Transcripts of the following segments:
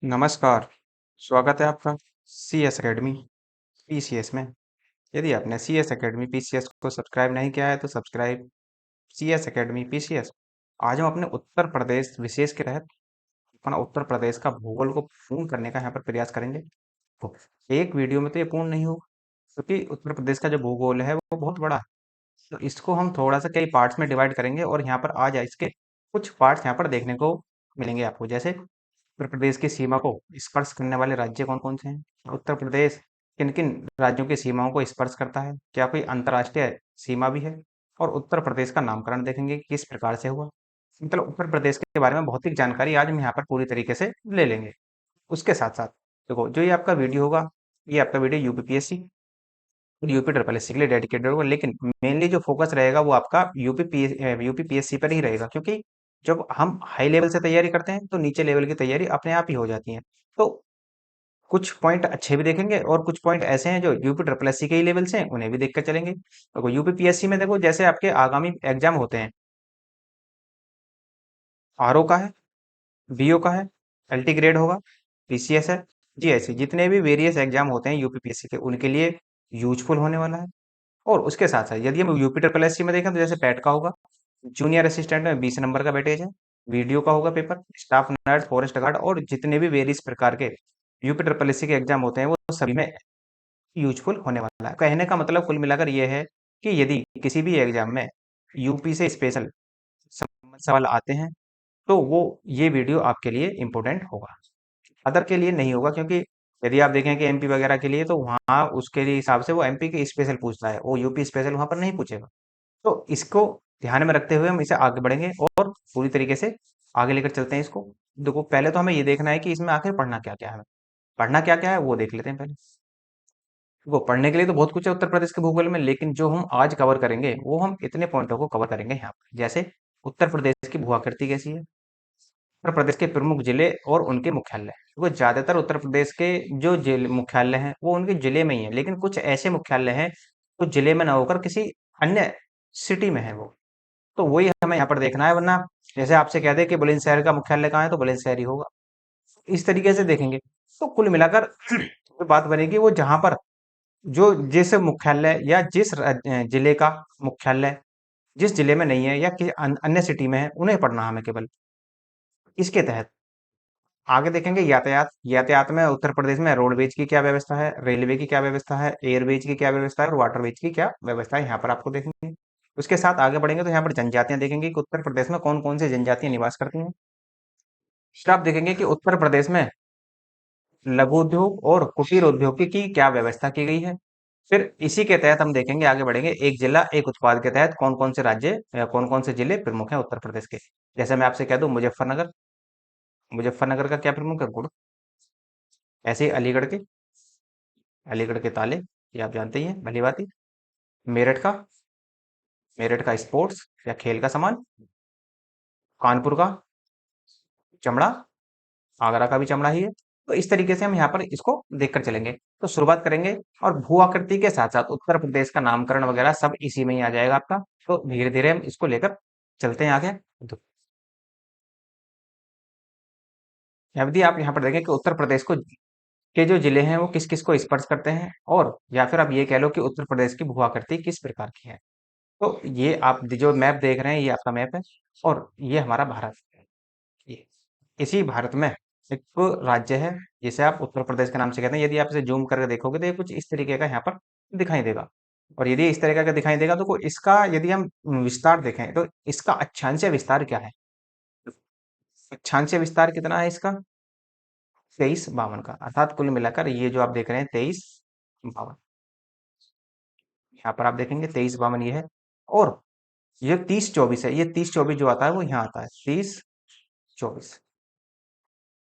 नमस्कार, स्वागत है आपका सीएस एकेडमी पीसीएस में। यदि आपने सीएस एकेडमी पीसीएस को सब्सक्राइब नहीं किया है तो सब्सक्राइब सीएस एकेडमी पीसीएस। आज हम अपने उत्तर प्रदेश विशेष के तहत अपना उत्तर प्रदेश का भूगोल को पूर्ण करने का यहाँ पर प्रयास करेंगे। तो एक वीडियो में तो ये पूर्ण नहीं होगा, क्योंकि उत्तर प्रदेश का जो भूगोल है वो बहुत बड़ा है। तो इसको हम थोड़ा सा कई पार्ट्स में डिवाइड करेंगे और यहाँ पर आज इसके कुछ पार्ट्स यहाँ पर देखने को मिलेंगे आपको। जैसे उत्तर प्रदेश की सीमा को स्पर्श करने वाले राज्य कौन कौन से हैं, उत्तर प्रदेश किन किन राज्यों की सीमाओं को स्पर्श करता है, क्या कोई अंतर्राष्ट्रीय सीमा भी है, और उत्तर प्रदेश का नामकरण देखेंगे कि किस प्रकार से हुआ। मतलब उत्तर प्रदेश के बारे में भौतिक जानकारी आज हम यहाँ पर पूरी तरीके से ले लेंगे। उसके साथ साथ देखो, जो ये आपका वीडियो होगा, ये आपका वीडियो यूपीपीएससी और यूपी ट्रिपल एस सी के लिए डेडिकेटेड होगा, लेकिन मेनली जो फोकस रहेगा वो आपका यूपीपीएससी पर ही रहेगा, क्योंकि जब हम हाई लेवल से तैयारी करते हैं तो नीचे लेवल की तैयारी अपने आप ही हो जाती है। तो कुछ पॉइंट अच्छे भी देखेंगे और कुछ पॉइंट ऐसे हैं जो यूपी ट्रिपल एस सी के ही लेवल से हैं, उन्हें भी देख कर चलेंगे। देखो यूपीपीएससी में देखो, जैसे आपके आगामी एग्जाम होते हैं, आरओ का है, बीओ का है, एलटी ग्रेड होगा, पीसीएस है, जीएससी, जितने भी वेरियस एग्जाम होते हैं यूपीपीएससी के, उनके लिए यूजफुल होने वाला है। और उसके साथ साथ यदि हम यूपी ट्रिपल एस सी में देखें तो जैसे पैट का होगा, जूनियर असिस्टेंट में 20 नंबर का वेटेज है, वीडियो का होगा paper, staff nurse, forest guard, और जितने भी वेरियस प्रकार के यूपी ट्रिपल एस सी के एग्जाम होते हैं वो सभी में यूजफुल होने वाला है। कहने का मतलब कुल मिलाकर ये है कि यदि किसी भी एग्जाम में यूपी से स्पेशल सवाल आते हैं तो वो ये वीडियो आपके लिए इम्पोर्टेंट होगा, अदर के लिए नहीं होगा। क्योंकि यदि आप देखें कि एमपी वगैरह के लिए तो वहाँ उसके लिए हिसाब से वो एमपी के स्पेशल पूछता है, वो यूपी स्पेशल वहां पर नहीं पूछेगा। तो इसको ध्यान में रखते हुए हम इसे आगे बढ़ेंगे और पूरी तरीके से आगे लेकर चलते हैं इसको। देखो, पहले तो हमें ये देखना है कि इसमें आखिर पढ़ना क्या क्या है, हमें पढ़ना क्या क्या है वो देख लेते हैं पहले। वो पढ़ने के लिए तो बहुत कुछ है उत्तर प्रदेश के भूगोल में, लेकिन जो हम आज कवर करेंगे वो हम इतने पॉइंटों को कवर करेंगे यहाँ पर। जैसे उत्तर प्रदेश की भूआकृति कैसी है, उत्तर प्रदेश के प्रमुख जिले और उनके मुख्यालय। क्योंकि ज्यादातर उत्तर प्रदेश के जो जिले मुख्यालय हैं वो उनके जिले में ही है, लेकिन कुछ ऐसे मुख्यालय हैं तो जिले में ना होकर किसी अन्य सिटी में है वो, तो वही हमें यहाँ पर देखना है। वरना जैसे आपसे कह दे कि बुलंदशहर का मुख्यालय कहाँ है तो बुलंदशहर ही होगा। इस तरीके से देखेंगे तो कुल मिलाकर जो बात बनेगी वो जहां पर जो जिस मुख्यालय या जिस जिले का मुख्यालय जिस जिले में नहीं है या किसी अन्य सिटी में है उन्हें पढ़ना हमें केवल। इसके तहत आगे देखेंगे यातायात। यातायात में उत्तर प्रदेश में रोडवेज की क्या व्यवस्था है, रेलवे की क्या व्यवस्था है, एयरवेज की क्या व्यवस्था है और वाटरवेज की क्या व्यवस्था है, यहाँ पर आपको देखेंगे। उसके साथ आगे बढ़ेंगे तो यहाँ पर जनजातियां देखेंगे कि उत्तर प्रदेश में कौन कौन सी जनजातियां निवास करती हैं। फिर आप देखेंगे कि उत्तर प्रदेश में लघु उद्योग और कुटीर उद्योग की क्या व्यवस्था की गई है। फिर इसी के तहत हम देखेंगे, आगे बढ़ेंगे, एक जिला एक उत्पाद के तहत कौन कौन से राज्य या कौन कौन से जिले प्रमुख हैं उत्तर प्रदेश के। जैसे मैं आपसे कह दूं मुजफ्फरनगर, मुजफ्फरनगर का क्या प्रमुख है, गुड़। ऐसे ही अलीगढ़ के ताले, ये आप जानते ही हैं भली भांति। मेरठ का, मेरठ का स्पोर्ट्स या खेल का सामान। कानपुर का चमड़ा, आगरा का भी चमड़ा ही है। तो इस तरीके से हम यहाँ पर इसको देखकर चलेंगे। तो शुरुआत करेंगे और भू आकृति के साथ साथ उत्तर प्रदेश का नामकरण वगैरह सब इसी में ही आ जाएगा आपका। तो धीरे धीरे हम इसको लेकर चलते हैं आगे। तो यदि आप यहाँ पर देखें कि उत्तर प्रदेश को के जो जिले हैं वो किस किस को स्पर्श करते हैं, और या फिर आप ये कह लो कि उत्तर प्रदेश की भू आकृति किस प्रकार की है। तो ये आप जो मैप देख रहे हैं ये आपका मैप है, और ये हमारा भारत है। ये इसी भारत में एक राज्य है जिसे आप उत्तर प्रदेश के नाम से कहते हैं। यदि आप इसे जूम करके देखोगे तो ये कुछ इस तरीके का यहाँ पर दिखाई देगा। और यदि इस तरीके का दिखाई देगा तो इसका यदि हम विस्तार देखें तो इसका अक्षांशीय विस्तार क्या है। अक्षांशीय विस्तार कितना है इसका, 2352 का। अर्थात कुल मिलाकर ये जो आप देख रहे हैं 2352, यहाँ पर आप देखेंगे 2352 ये है। और ये 3024 है, ये 3024 जो आता है वो यहाँ आता है 3024।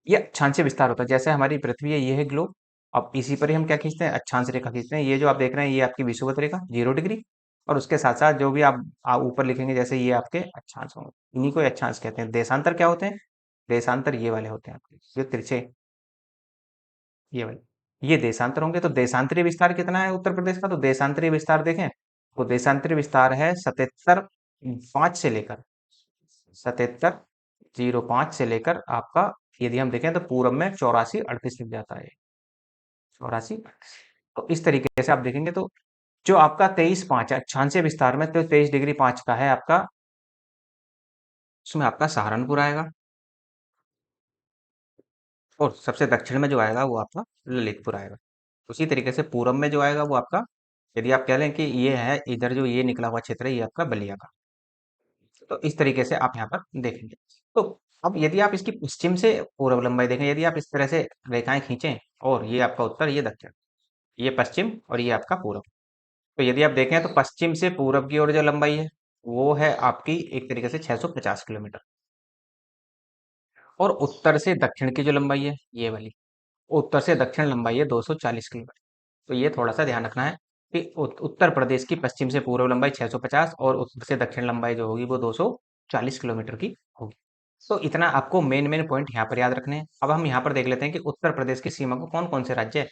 ये अक्षांशीय विस्तार होता है। जैसे हमारी पृथ्वी है, ये है ग्लोब। अब इसी पर ही हम क्या खींचते हैं, अक्षांश रेखा खींचते हैं। ये जो आप देख रहे हैं ये आपकी विषुवत रेखा 0 डिग्री, और उसके साथ साथ जो भी आप ऊपर लिखेंगे जैसे ये आपके अक्षांश होंगे, इन्हीं को अक्षांश कहते हैं। देशांतर क्या होते हैं, देशांतर ये वाले होते हैं आपके जो तिरछे, ये वाले, ये देशांतर होंगे। तो देशांतरीय विस्तार कितना है उत्तर प्रदेश का, तो देशांतरीय विस्तार देखें तो देशांतरीय विस्तार है 77.5 से लेकर 77.05 से लेकर आपका यदि हम देखें तो पूरब में 84 38 लिख जाता है, 84 38। तो इस तरीके से आप देखेंगे तो जो आपका 23 5 है अक्षांशीय विस्तार में, तो 23 डिग्री 5 का है आपका, उसमें आपका सहारनपुर आएगा। और सबसे दक्षिण में जो आएगा वो आपका ललितपुर आएगा। उसी तरीके से पूरब में जो आएगा वो आपका, यदि आप कह लें कि ये है इधर जो ये निकला हुआ क्षेत्र है ये आपका बलिया का। तो इस तरीके से आप यहाँ पर देखेंगे। तो अब यदि आप इसकी पश्चिम से पूर्व लंबाई देखें, यदि आप इस तरह से रेखाएं खींचें, और ये आपका उत्तर, ये दक्षिण, ये पश्चिम और ये आपका पूरब, तो यदि आप देखें तो पश्चिम से पूरब की ओर जो लंबाई है वो है आपकी एक तरीके से 650 किलोमीटर, और उत्तर से दक्षिण की जो लंबाई है ये वाली, उत्तर से दक्षिण लंबाई है 240 किलोमीटर। तो ये थोड़ा सा ध्यान रखना है कि उत्तर प्रदेश की पश्चिम से पूर्व लंबाई 650 और उत्तर से दक्षिण लंबाई जो होगी वो 240 किलोमीटर की होगी। तो इतना आपको मेन मेन पॉइंट यहाँ पर याद रखने हैं। अब हम यहाँ पर देख लेते हैं कि उत्तर प्रदेश की सीमा को कौन कौन से राज्य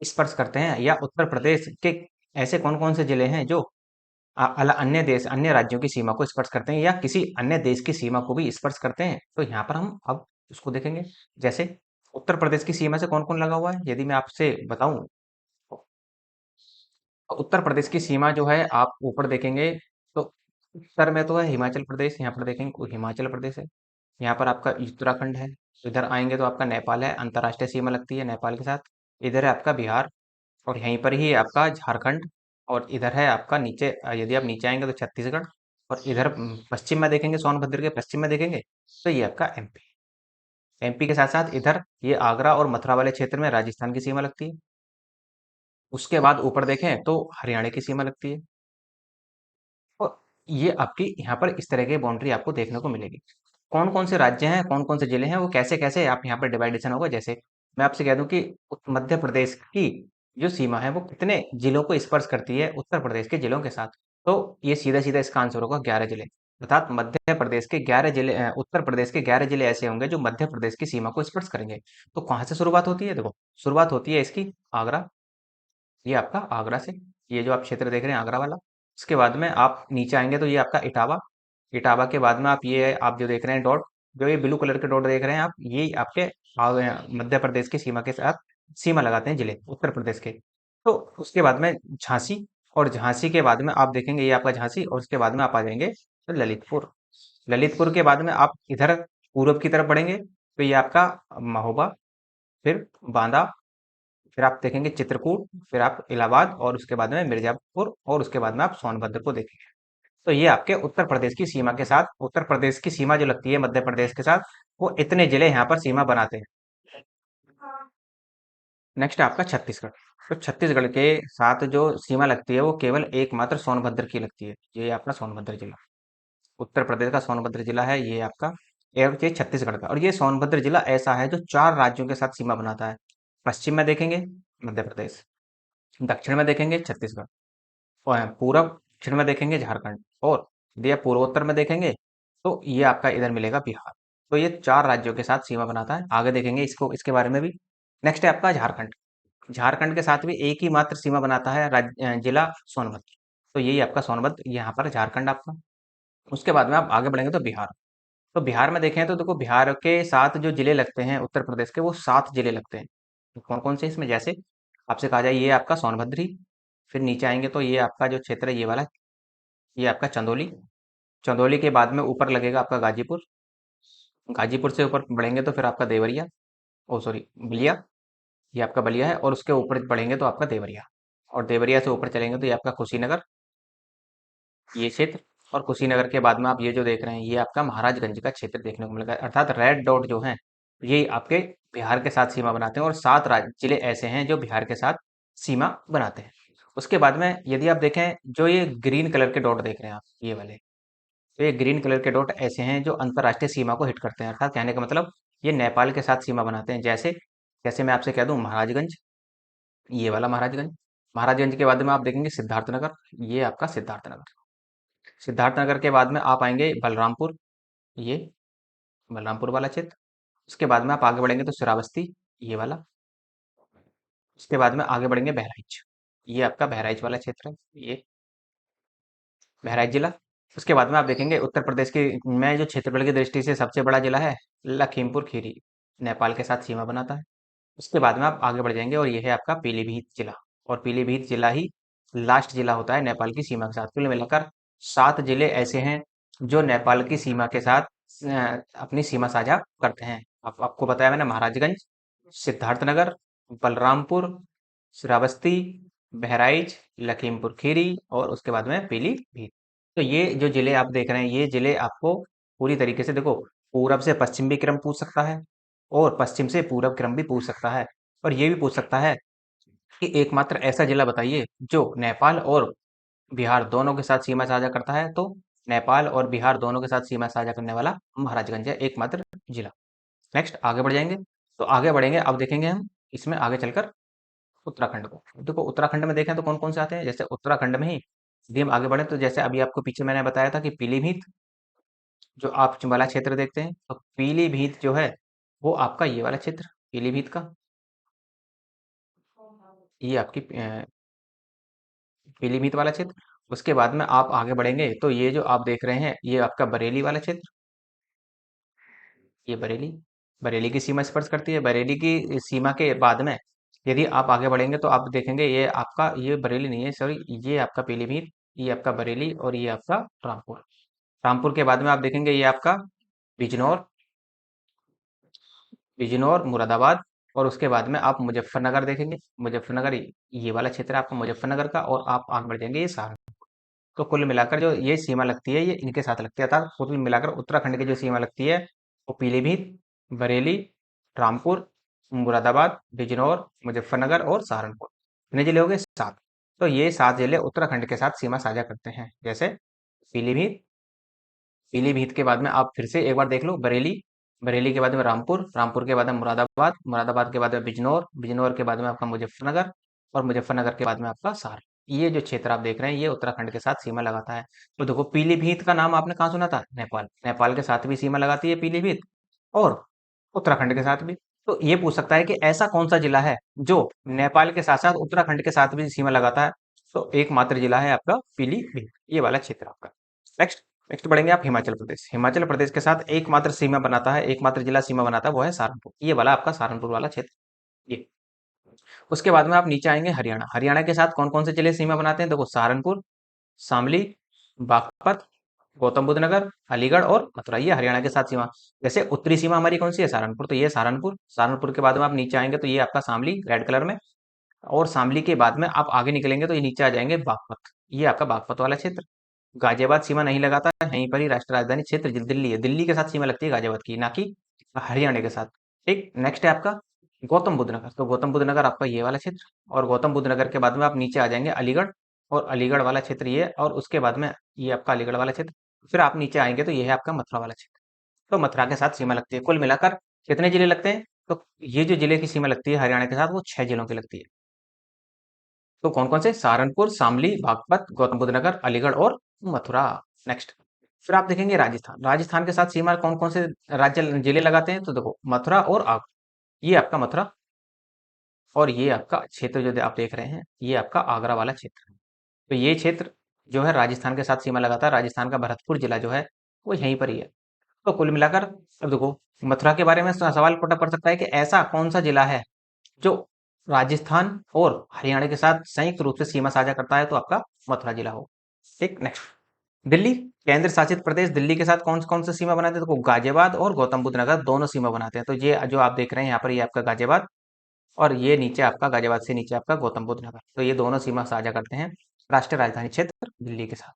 स्पर्श करते हैं, या उत्तर प्रदेश के ऐसे कौन कौन से जिले हैं जो अन्य देश अन्य राज्यों की सीमा को स्पर्श करते हैं, या किसी अन्य देश की सीमा को भी स्पर्श करते हैं। तो यहाँ पर हम अब उसको देखेंगे। जैसे उत्तर प्रदेश की सीमा से कौन कौन लगा हुआ है, यदि मैं आपसे बताऊं, उत्तर प्रदेश की सीमा जो है आप ऊपर देखेंगे तो उत्तर में तो है हिमाचल प्रदेश, यहाँ पर देखेंगे हिमाचल प्रदेश है। यहाँ पर आपका उत्तराखंड है। इधर आएंगे तो आपका नेपाल है, अंतर्राष्ट्रीय सीमा लगती है नेपाल के साथ। इधर है आपका बिहार, और यहीं पर ही आपका झारखंड। और इधर है आपका नीचे, यदि आप नीचे आएंगे तो छत्तीसगढ़। और इधर पश्चिम में देखेंगे, सोनभद्र के पश्चिम में देखेंगे तो ये आपका एमपी। एमपी के साथ साथ इधर ये आगरा और मथुरा वाले क्षेत्र में राजस्थान की सीमा लगती है। उसके बाद ऊपर देखें तो हरियाणा की सीमा लगती है। और ये आपकी यहाँ पर इस तरह की बाउंड्री आपको देखने को मिलेगी। कौन कौन से राज्य हैं, कौन कौन से जिले हैं, वो कैसे कैसे आप यहाँ पर डिवाइडेशन होगा। जैसे मैं आपसे कह दूं कि मध्य प्रदेश की जो सीमा है वो कितने जिलों को स्पर्श करती है, उत्तर प्रदेश के जिलों के साथ। तो ये सीधा सीधा इसका आंसर होगा 11 जिले। अर्थात मध्य प्रदेश के 11 जिले, उत्तर प्रदेश के 11 जिले ऐसे होंगे जो मध्य प्रदेश की सीमा को स्पर्श करेंगे। तो कहाँ से शुरुआत होती है, देखो शुरुआत होती है इसकी आगरा, ये आपका आगरा से, ये जो आप क्षेत्र देख रहे हैं आगरा वाला। इसके बाद में आप नीचे आएंगे तो ये आपका इटावा। इटावा के बाद में आप ये आप जो देख रहे हैं डॉट, जो ये ब्लू कलर के डॉट देख रहे हैं आप, ये आपके मध्य प्रदेश की सीमा के साथ सीमा लगाते हैं जिले उत्तर प्रदेश के। तो उसके बाद में झांसी, और झांसी के बाद में आप देखेंगे ये आपका झांसी, और उसके बाद में आप आ जाएंगे तो ललितपुर। ललितपुर के बाद में आप इधर पूर्व की तरफ बढ़ेंगे तो ये आपका महोबा, फिर बांदा, फिर आप देखेंगे चित्रकूट, फिर आप इलाहाबाद, और उसके बाद में मिर्जापुर, और उसके बाद में आप सोनभद्र को देखेंगे। तो ये आपके उत्तर प्रदेश की सीमा के साथ, उत्तर प्रदेश की सीमा जो लगती है मध्य प्रदेश के साथ, वो इतने जिले यहाँ पर सीमा बनाते हैं। नेक्स्ट है आपका छत्तीसगढ़। तो छत्तीसगढ़ के साथ जो सीमा लगती है वो केवल एकमात्र सोनभद्र की लगती है। ये आपका सोनभद्र जिला, उत्तर प्रदेश का सोनभद्र जिला है ये आपका। और ये छत्तीसगढ़ का, और ये सोनभद्र जिला ऐसा है जो 4 राज्यों के साथ सीमा बनाता है। पश्चिम में देखेंगे मध्य प्रदेश, दक्षिण में देखेंगे छत्तीसगढ़, और पूरब दक्षिण में देखेंगे झारखंड, और यदि आप पूर्वोत्तर में देखेंगे तो ये आपका इधर मिलेगा बिहार। तो ये 4 राज्यों के साथ सीमा बनाता है। आगे देखेंगे इसको, इसके बारे में भी। नेक्स्ट है आपका झारखंड। झारखंड के साथ भी एक ही मात्र सीमा बनाता है जिला सोनभद्र। तो यही आपका सोनभद्र, यहाँ पर झारखंड आपका। उसके बाद में आप आगे बढ़ेंगे तो बिहार। तो बिहार में देखें तो देखो बिहार के साथ जो जिले लगते हैं उत्तर प्रदेश के, वो 7 जिले लगते हैं। तो कौन कौन से इसमें, जैसे आपसे कहा जाए ये आपका सोनभद्र, फिर नीचे आएंगे तो ये आपका जो क्षेत्र है ये वाला, ये आपका चंदौली। चंदौली के बाद में ऊपर लगेगा आपका गाजीपुर। गाजीपुर से ऊपर बढ़ेंगे तो फिर आपका देवरिया, ओ सॉरी बलिया, ये आपका बलिया है। और उसके ऊपर बढ़ेंगे तो आपका देवरिया, और देवरिया से ऊपर चलेंगे तो ये आपका कुशीनगर, ये क्षेत्र। और कुशीनगर के बाद में आप ये जो देख रहे हैं ये आपका महाराजगंज का क्षेत्र देखने को मिलेगा। अर्थात रेड डॉट जो है ये आपके बिहार के साथ सीमा बनाते हैं, और 7 जिले ऐसे हैं जो बिहार के साथ सीमा बनाते हैं। उसके बाद में यदि आप देखें जो ये ग्रीन कलर के डॉट देख रहे हैं आप, ये वाले, तो ये ग्रीन कलर के डॉट ऐसे हैं जो अंतर्राष्ट्रीय सीमा को हिट करते हैं। अर्थात कहने का मतलब ये नेपाल के साथ सीमा बनाते हैं। जैसे जैसे मैं आपसे कह दूं महाराजगंज, ये वाला महाराजगंज। महाराजगंज के बाद में आप देखेंगे सिद्धार्थनगर, ये आपका सिद्धार्थनगर। सिद्धार्थनगर के बाद में आप आएंगे बलरामपुर, ये बलरामपुर वाला क्षेत्र। उसके बाद में आप आगे बढ़ेंगे तो श्रावस्ती, ये वाला। उसके बाद में आगे बढ़ेंगे बहराइच, ये आपका बहराइच वाला क्षेत्र है, ये बहराइच जिला। उसके बाद में आप देखेंगे उत्तर प्रदेश के में जो क्षेत्रफल की दृष्टि से सबसे बड़ा जिला है लखीमपुर खीरी, नेपाल के साथ सीमा बनाता है। उसके बाद में आप आगे बढ़ जाएंगे और ये है आपका पीलीभीत जिला। और पीलीभीत जिला ही लास्ट जिला होता है नेपाल की सीमा के साथ। कुल मिलाकर 7 जिले ऐसे हैं जो नेपाल की सीमा के साथ अपनी सीमा साझा करते हैं। आपको बताया मैंने, महाराजगंज, सिद्धार्थनगर, बलरामपुर, श्रावस्ती, बहराइच, लखीमपुर खीरी और उसके बाद में पीलीभीत। तो ये जो जिले आप देख रहे हैं, ये जिले आपको पूरी तरीके से देखो, पूरब से पश्चिम भी क्रम पूछ सकता है और पश्चिम से पूरब क्रम भी पूछ सकता है, और ये भी पूछ सकता है कि एकमात्र ऐसा जिला बताइए जो नेपाल और बिहार दोनों के साथ सीमा साझा करता है। तो नेपाल और बिहार दोनों के साथ सीमा साझा करने वाला महाराजगंज है एकमात्र जिला। नेक्स्ट आगे बढ़ जाएंगे। तो आगे बढ़ेंगे, अब देखेंगे हम इसमें आगे चलकर उत्तराखंड को। देखो उत्तराखंड में देखें तो कौन कौन से आते हैं। जैसे उत्तराखंड में ही यदि हम आगे बढ़े तो जैसे अभी आपको पीछे मैंने बताया था कि पीलीभीत, जो आप चंबाला क्षेत्र देखते हैं, तो पीलीभीत जो है वो आपका ये वाला क्षेत्र पीलीभीत का, ये आपकी पीलीभीत वाला क्षेत्र। उसके बाद में आप आगे बढ़ेंगे तो ये जो आप देख रहे हैं ये आपका बरेली वाला क्षेत्र, ये बरेली, बरेली की सीमा स्पर्श करती है। बरेली की सीमा के बाद में यदि आप आगे बढ़ेंगे तो आप देखेंगे ये आपका, ये बरेली नहीं है सॉरी, ये आपका पीलीभीत, ये आपका बरेली और ये आपका रामपुर। रामपुर के बाद में आप देखेंगे ये आपका बिजनौर, बिजनौर मुरादाबाद, और उसके बाद में आप मुजफ्फरनगर देखेंगे। मुजफ्फरनगर ये वाला क्षेत्र है आपका मुजफ्फरनगर का, और आप आगे बढ़ जाएंगे ये सहारनपुर। तो कुल मिलाकर जो ये सीमा लगती है ये इनके साथ लगती है, अर्थात कुल मिलाकर उत्तराखंड की जो सीमा लगती है वो पीलीभीत, बरेली, रामपुर, मुरादाबाद, बिजनौर, मुजफ्फरनगर और सहारनपुर, इतने जिले हो गए 7। तो ये 7 जिले उत्तराखंड के साथ सीमा साझा करते हैं। जैसे पीलीभीत, पीलीभीत के बाद में आप फिर से एक बार देख लो बरेली, बरेली के बाद में रामपुर, रामपुर के बाद में मुरादाबाद, मुरादाबाद के बाद में बिजनौर, बिजनौर के बाद में आपका मुजफ्फरनगर, और मुजफ्फरनगर के बाद में आपका सारण। ये जो क्षेत्र आप देख रहे हैं ये उत्तराखंड के साथ सीमा लगाता है। तो देखो पीलीभीत का नाम आपने कहाँ सुना था? नेपाल, नेपाल के साथ भी सीमा लगाती है पीलीभीत, और उत्तराखंड के साथ भी। तो ये पूछ सकता है कि ऐसा कौन सा जिला है जो नेपाल के साथ साथ उत्तराखंड के साथ भी सीमा लगाता है? तो एकमात्र जिला है आपका पीलीभीत, ये वाला क्षेत्र आपका। नेक्स्ट, नेक्स्ट बढ़ेंगे आप हिमाचल प्रदेश। हिमाचल प्रदेश के साथ एकमात्र सीमा बनाता है, एकमात्र जिला सीमा बनाता है वो है सहारनपुर, ये वाला आपका सहारनपुर वाला क्षेत्र ये। उसके बाद में आप नीचे आएंगे हरियाणा। हरियाणा के साथ कौन कौन से जिले सीमा बनाते हैं? देखो सहारनपुर, शामली, बागपत, गौतम बुद्ध नगर, अलीगढ़ और मथुरा, ये हरियाणा के साथ सीमा। जैसे उत्तरी सीमा हमारी कौन सी है? सहारनपुर, तो ये सहारनपुर। सहारनपुर के बाद में आप नीचे आएंगे तो ये आपका शामली रेड कलर में, और शामली के बाद में आप आगे निकलेंगे तो ये नीचे आ जाएंगे बागपत, ये आपका बागपत वाला क्षेत्र। गाजियाबाद सीमा नहीं लगाता है, यहीं पर ही राष्ट्रीय राजधानी क्षेत्र दिल्ली है, दिल्ली के साथ सीमा लगती है गाजियाबाद की, ना कि हरियाणा के साथ। ठीक, नेक्स्ट है आपका गौतम बुद्ध नगर। तो गौतम बुद्ध नगर आपका ये वाला क्षेत्र, और गौतम बुद्ध नगर के बाद में आप नीचे आ जाएंगे अलीगढ़, और अलीगढ़ वाला क्षेत्र ये, और उसके बाद में ये आपका अलीगढ़ वाला क्षेत्र। फिर आप नीचे आएंगे तो ये है आपका मथुरा वाला क्षेत्र। तो मथुरा के साथ सीमा लगती है। कुल मिलाकर कितने जिले लगते हैं? तो ये जो जिले की सीमा लगती है हरियाणा के साथ वो 6 जिलों की लगती है। तो कौन कौन से? सहारनपुर, शामली, बागपत, गौतम बुद्ध नगर, अलीगढ़ और मथुरा। नेक्स्ट, फिर आप देखेंगे राजस्थान। राजस्थान के साथ सीमा कौन कौन से राज्य जिले लगाते हैं? तो देखो मथुरा और आगरा, ये आपका मथुरा, और ये आपका क्षेत्र जो आप देख रहे हैं ये आपका आगरा वाला क्षेत्र है। तो ये क्षेत्र जो है राजस्थान के साथ सीमा लगाता है। राजस्थान का भरतपुर जिला जो है वो यहीं पर ही है। तो कुल मिलाकर अब देखो मथुरा के बारे में सवाल पुटअप कर सकता है कि ऐसा कौन सा जिला है जो राजस्थान और हरियाणा के साथ संयुक्त रूप से सीमा साझा करता है? तो आपका मथुरा जिला हो। ठीक, नेक्स्ट, दिल्ली, केंद्र शासित प्रदेश दिल्ली के साथ कौन कौन से सीमा बनाते हैं? तो गाजियाबाद और गौतम बुद्ध नगर दोनों सीमा बनाते हैं। तो ये जो आप देख रहे हैं यहाँ पर ये आपका गाजियाबाद, और ये नीचे आपका गाजियाबाद से नीचे आपका गौतम बुद्ध नगर, तो ये दोनों सीमा साझा करते हैं राष्ट्रीय राजधानी क्षेत्र दिल्ली के साथ।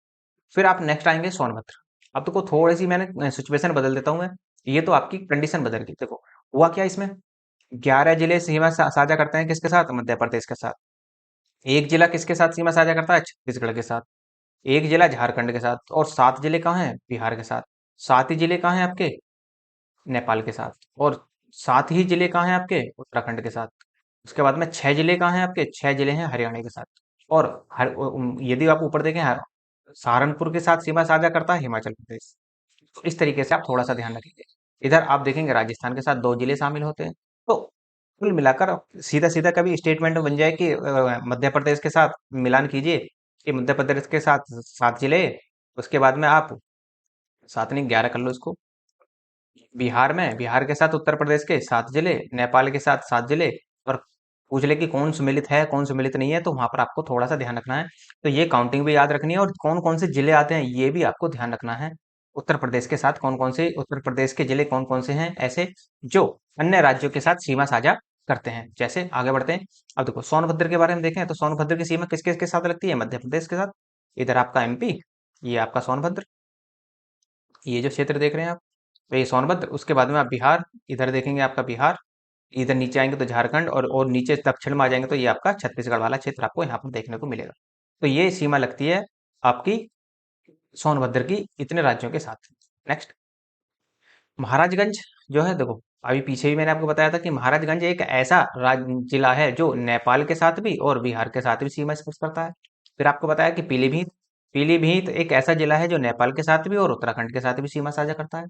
फिर आप नेक्स्ट आएंगे सोनभद्र। अब तो को थोड़ी सी मैंने सिचुएशन बदल देता हूँ मैं, ये तो आपकी कंडीशन बदल गई। देखो हुआ क्या इसमें, 11 जिले सीमा साझा करते हैं किसके साथ? मध्य प्रदेश के साथ। एक जिला किसके साथ सीमा साझा करता है? छत्तीसगढ़ के साथ। एक जिला झारखंड के साथ, और 7 जिले कहाँ हैं? बिहार के साथ। 7 ही जिले कहाँ हैं आपके? नेपाल के साथ। और 7 ही जिले कहाँ हैं आपके? उत्तराखंड के साथ। उसके बाद में 6 जिले कहाँ हैं आपके? 6 जिले हैं हरियाणा के साथ। और यदि आप ऊपर देखें सहारनपुर के साथ सीमा साझा करता है हिमाचल प्रदेश। तो इस तरीके से आप थोड़ा सा ध्यान रखेंगे। इधर आप देखेंगे राजस्थान के साथ 2 जिले शामिल होते हैं। तो कुल मिलाकर सीधा सीधा कभी स्टेटमेंट बन जाए कि मध्य प्रदेश के साथ मिलान कीजिए कि मध्य प्रदेश के साथ 7 जिले, उसके बाद में आप 7 नहीं 11 कर लो इसको, बिहार के साथ उत्तर प्रदेश के 7 जिले, नेपाल के साथ 7 जिले, और पूछ ले कि कौन सम्मिलित है कौन सम्मिलित नहीं है, तो वहां पर आपको थोड़ा सा ध्यान रखना है। तो ये काउंटिंग भी याद रखनी है, और कौन कौन से जिले आते हैं ये भी आपको ध्यान रखना है। उत्तर प्रदेश के साथ कौन कौन से, उत्तर प्रदेश के जिले कौन कौन से हैं ऐसे जो अन्य राज्यों के साथ सीमा साझा करते हैं। जैसे आगे बढ़ते हैं। अब देखो सोनभद्र के बारे में देखें तो सोनभद्र की सीमा किसके के साथ लगती है? मध्य प्रदेश के साथ। इधर आपका एमपी, ये आपका सोनभद्र, ये जो क्षेत्र देख रहे हैं आप, तो ये सोनभद्र। उसके बाद में आप बिहार, इधर देखेंगे आपका बिहार, इधर नीचे आएंगे तो झारखंड, और नीचे दक्षिण में आ जाएंगे तो ये आपका छत्तीसगढ़ वाला क्षेत्र आपको यहाँ पर देखने को मिलेगा। तो ये सीमा लगती है आपकी सोनभद्र की इतने राज्यों के साथ। नेक्स्ट, महाराजगंज जो है, देखो अभी पीछे भी मैंने आपको बताया था कि महाराजगंज एक ऐसा जिला है जो नेपाल के साथ भी और बिहार के साथ भी सीमा स्पर्श करता है। फिर आपको बताया कि पीलीभीत, पीलीभीत एक ऐसा जिला है जो नेपाल के साथ भी और उत्तराखंड के साथ भी सीमा साझा करता है।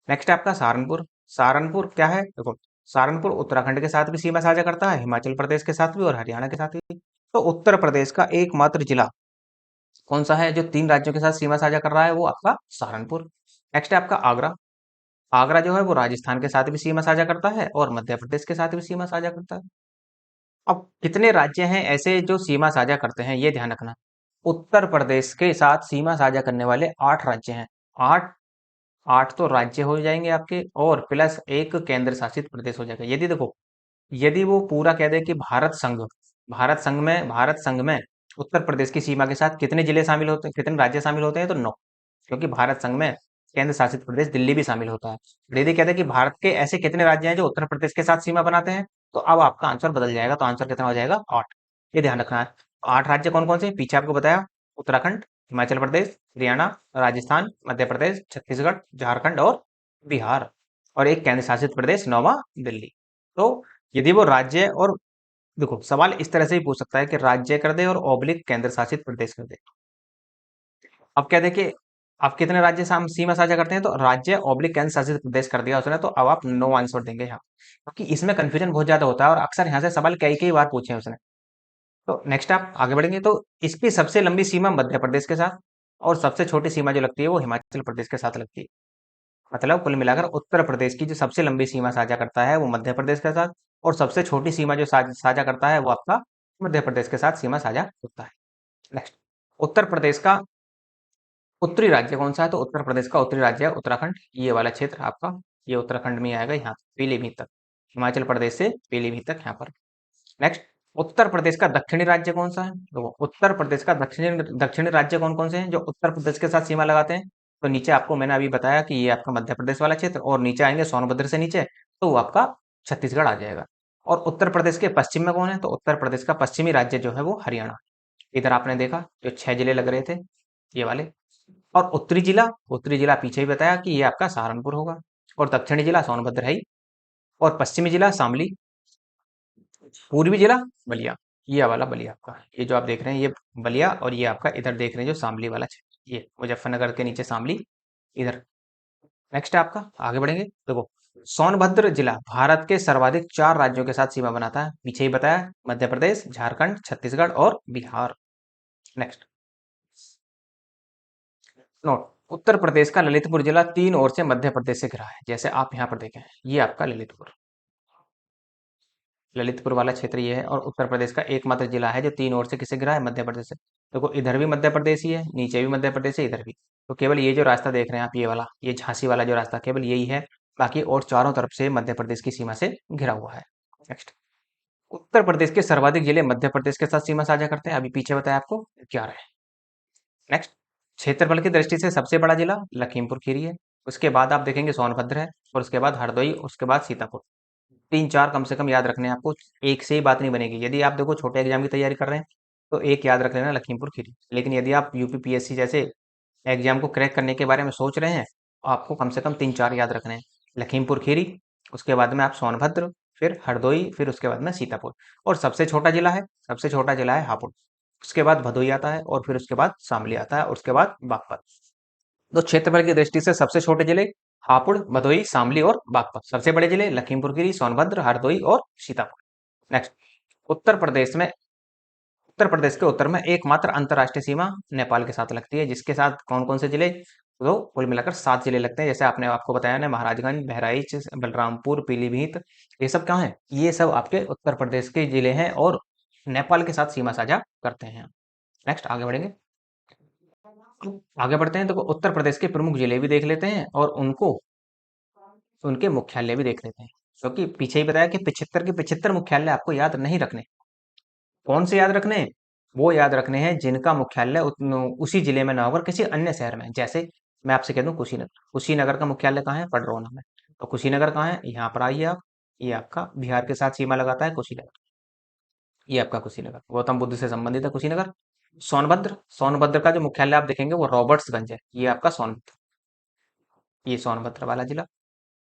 नेक्स्ट है आपका सहारनपुर। सहारनपुर क्या है? देखो सहारनपुर उत्तराखंड के साथ भी सीमा साझा करता है, हिमाचल प्रदेश के साथ भी और हरियाणा के साथ भी। तो उत्तर प्रदेश का एकमात्र जिला कौन सा है जो 3 राज्यों के साथ सीमा साझा कर रहा है? वो आपका सहारनपुर। नेक्स्ट है आपका आगरा। आगरा जो है वो राजस्थान के साथ भी सीमा साझा करता है और मध्य प्रदेश के साथ भी सीमा साझा करता है। अब कितने राज्य हैं ऐसे जो सीमा साझा करते हैं, ये ध्यान रखना। उत्तर प्रदेश के साथ सीमा साझा करने वाले 8 राज्य हैं। 8, 8 तो राज्य हो जाएंगे आपके, और प्लस एक केंद्र शासित प्रदेश हो जाएगा। यदि देखो, यदि वो पूरा कह दे कि भारत संघ में उत्तर प्रदेश की सीमा के साथ कितने जिले शामिल होते हैं, कितने राज्य शामिल होते हैं, तो 9, क्योंकि भारत संघ में केंद्र शासित प्रदेश दिल्ली भी शामिल होता है। और यदि कहते हैं कि भारत के ऐसे कितने राज्य हैं जो उत्तर प्रदेश के साथ सीमा बनाते हैं, तो अब आपका आंसर बदल जाएगा। तो आंसर कितना हो जाएगा? 8। ये ध्यान रखना है। 8 राज्य कौन कौन से? पीछे आपको बताया, उत्तराखंड, हिमाचल प्रदेश, हरियाणा, राजस्थान, मध्य प्रदेश, छत्तीसगढ़, झारखंड और बिहार, और एक केंद्र शासित प्रदेश 9वां दिल्ली। तो यदि वो राज्य, और देखो सवाल इस तरह से ही पूछ सकता है कि राज्य कर दे और ऑब्लिक केंद्र शासित प्रदेश कर दे। अब क्या देखिए, आप कितने राज्य सीमा साझा करते हैं, तो राज्य ऑब्लिक केंद्र शासित प्रदेश कर दिया उसने, तो अब आप नो आंसर देंगे यहाँ, क्योंकि इसमें कंफ्यूजन बहुत ज्यादा होता है और अक्सर यहाँ से सवाल कई कई बार पूछे हैं उसने। तो नेक्स्ट आप आगे बढ़ेंगे, तो इसकी सबसे लंबी सीमा मध्य प्रदेश के साथ, और सबसे छोटी सीमा जो लगती है वो हिमाचल प्रदेश के साथ लगती है। मतलब कुल मिलाकर उत्तर प्रदेश की जो सबसे लंबी सीमा साझा करता है वो मध्य प्रदेश के साथ, और सबसे छोटी सीमा जो साझा करता है वो आपका मध्य प्रदेश के साथ सीमा साझा होता है। नेक्स्ट, उत्तर प्रदेश का उत्तरी राज्य कौन सा है? तो उत्तर प्रदेश का उत्तरी राज्य है उत्तराखंड। ये वाला क्षेत्र आपका, ये उत्तराखंड में आएगा, यहाँ पीलीभीत तक, हिमाचल प्रदेश से पीलीभीत तक यहाँ पर। नेक्स्ट, उत्तर प्रदेश का दक्षिणी राज्य कौन सा है? तो उत्तर प्रदेश का दक्षिणी दक्षिणी राज्य कौन कौन से हैं जो उत्तर प्रदेश के साथ सीमा लगाते हैं? तो नीचे आपको मैंने अभी बताया कि ये आपका मध्य प्रदेश वाला क्षेत्र, और नीचे आएंगे सोनभद्र से नीचे तो वो आपका छत्तीसगढ़ आ जाएगा। और उत्तर प्रदेश के पश्चिम में कौन है? तो उत्तर प्रदेश का पश्चिमी राज्य जो है वो हरियाणा। इधर आपने देखा जो 6 जिले लग रहे थे, ये वाले। और उत्तरी जिला पीछे ही बताया कि ये आपका सहारनपुर होगा, और दक्षिणी जिला सोनभद्र है ही, और पश्चिमी जिला शामली, पूर्वी जिला बलिया। ये वाला बलिया आपका, ये जो आप देख रहे हैं ये बलिया, और ये आपका इधर देख रहे हैं जो शामली वाला क्षेत्र, ये मुजफ्फरनगर के नीचे शामली इधर। नेक्स्ट है आपका, आगे बढ़ेंगे, देखो सोनभद्र जिला भारत के सर्वाधिक 4 राज्यों के साथ सीमा बनाता है, पीछे ही बताया, मध्य प्रदेश, झारखंड, छत्तीसगढ़ और बिहार। नेक्स्ट नोट, उत्तर प्रदेश का ललितपुर जिला 3 ओर से मध्य प्रदेश से घिरा है। जैसे आप यहाँ पर देखें, ये आपका ललितपुर वाला क्षेत्र ये है, और उत्तर प्रदेश का एकमात्र जिला है जो 3 ओर से किसे घिरा है? मध्य प्रदेश से। देखो इधर भी मध्य प्रदेश ही है, नीचे भी मध्य प्रदेश है, इधर भी। तो केवल ये जो रास्ता देख रहे हैं आप, ये वाला, ये झांसी वाला जो रास्ता, केवल यही है, बाकी और चारों तरफ से मध्य प्रदेश की सीमा से घिरा हुआ है। नेक्स्ट, उत्तर प्रदेश के सर्वाधिक जिले मध्य प्रदेश के साथ सीमा साझा करते हैं, अभी पीछे बताया आपको 11 है। नेक्स्ट, क्षेत्रफल की दृष्टि से सबसे बड़ा जिला लखीमपुर खीरी है, उसके बाद आप देखेंगे सोनभद्र है, और उसके बाद हरदोई, उसके बाद सीतापुर। 3-4 कम से कम याद रखने हैं आपको, एक से ही बात नहीं बनेगी। यदि आप देखो छोटे एग्जाम की तैयारी कर रहे हैं तो एक याद रख लेना, लखीमपुर खीरी। लेकिन यदि आप यूपीपीएससी जैसे एग्जाम को क्रैक करने के बारे में सोच रहे हैं, तो आपको कम से कम 3-4 याद रखने हैं। लखीमपुर खीरी, उसके बाद में आप सोनभद्र, फिर हरदोई, फिर उसके बाद में सीतापुर। और सबसे छोटा जिला है हापुड़, उसके बाद भदोई आता है, और फिर उसके बाद शामली आता है, और उसके बाद बागपत। तो क्षेत्रफल की दृष्टि से सबसे छोटे जिले हापुड़, भदोई, शामली और बागपत। सबसे बड़े जिले लखीमपुर खीरी, सोनभद्र, हरदोई और सीतापुर। नेक्स्ट, उत्तर प्रदेश में उत्तर प्रदेश के उत्तर में एकमात्र अंतर्राष्ट्रीय सीमा नेपाल के साथ लगती है, जिसके साथ कौन कौन से जिले? तो कुल मिलाकर 7 जिले लगते हैं। जैसे आपने आपको बताया ना, महाराजगंज, बहराइच, बलरामपुर, पीलीभीत, ये सब कहाँ है? ये सब आपके उत्तर प्रदेश के जिले हैं और नेपाल के साथ सीमा साझा करते हैं। नेक्स्ट आगे बढ़ेंगे। आगे बढ़ते हैं तो उत्तर प्रदेश के प्रमुख जिले भी देख लेते हैं और उनको उनके मुख्यालय भी देख लेते हैं, क्योंकि पीछे ही बताया कि 75 के 75 मुख्यालय आपको याद नहीं रखने। कौन से याद रखने हैं? वो याद रखने हैं जिनका मुख्यालय उसी जिले में ना होकर किसी अन्य शहर में। जैसे मैं आपसे कह दूं कुशीनगर, कुशीनगर का मुख्यालय कहाँ है? पडरौना में। तो कुशीनगर कहाँ है? यहाँ पर आइए आप, ये आपका बिहार के साथ सीमा लगाता है कुशीनगर। ये आपका कुशीनगर गौतम बुद्ध से संबंधित है कुशीनगर। सोनभद्र, सोनभद्र का जो मुख्यालय आप देखेंगे वो रॉबर्ट्सगंज है, ये आपका सोनभद्र, ये सोनभद्र वाला जिला।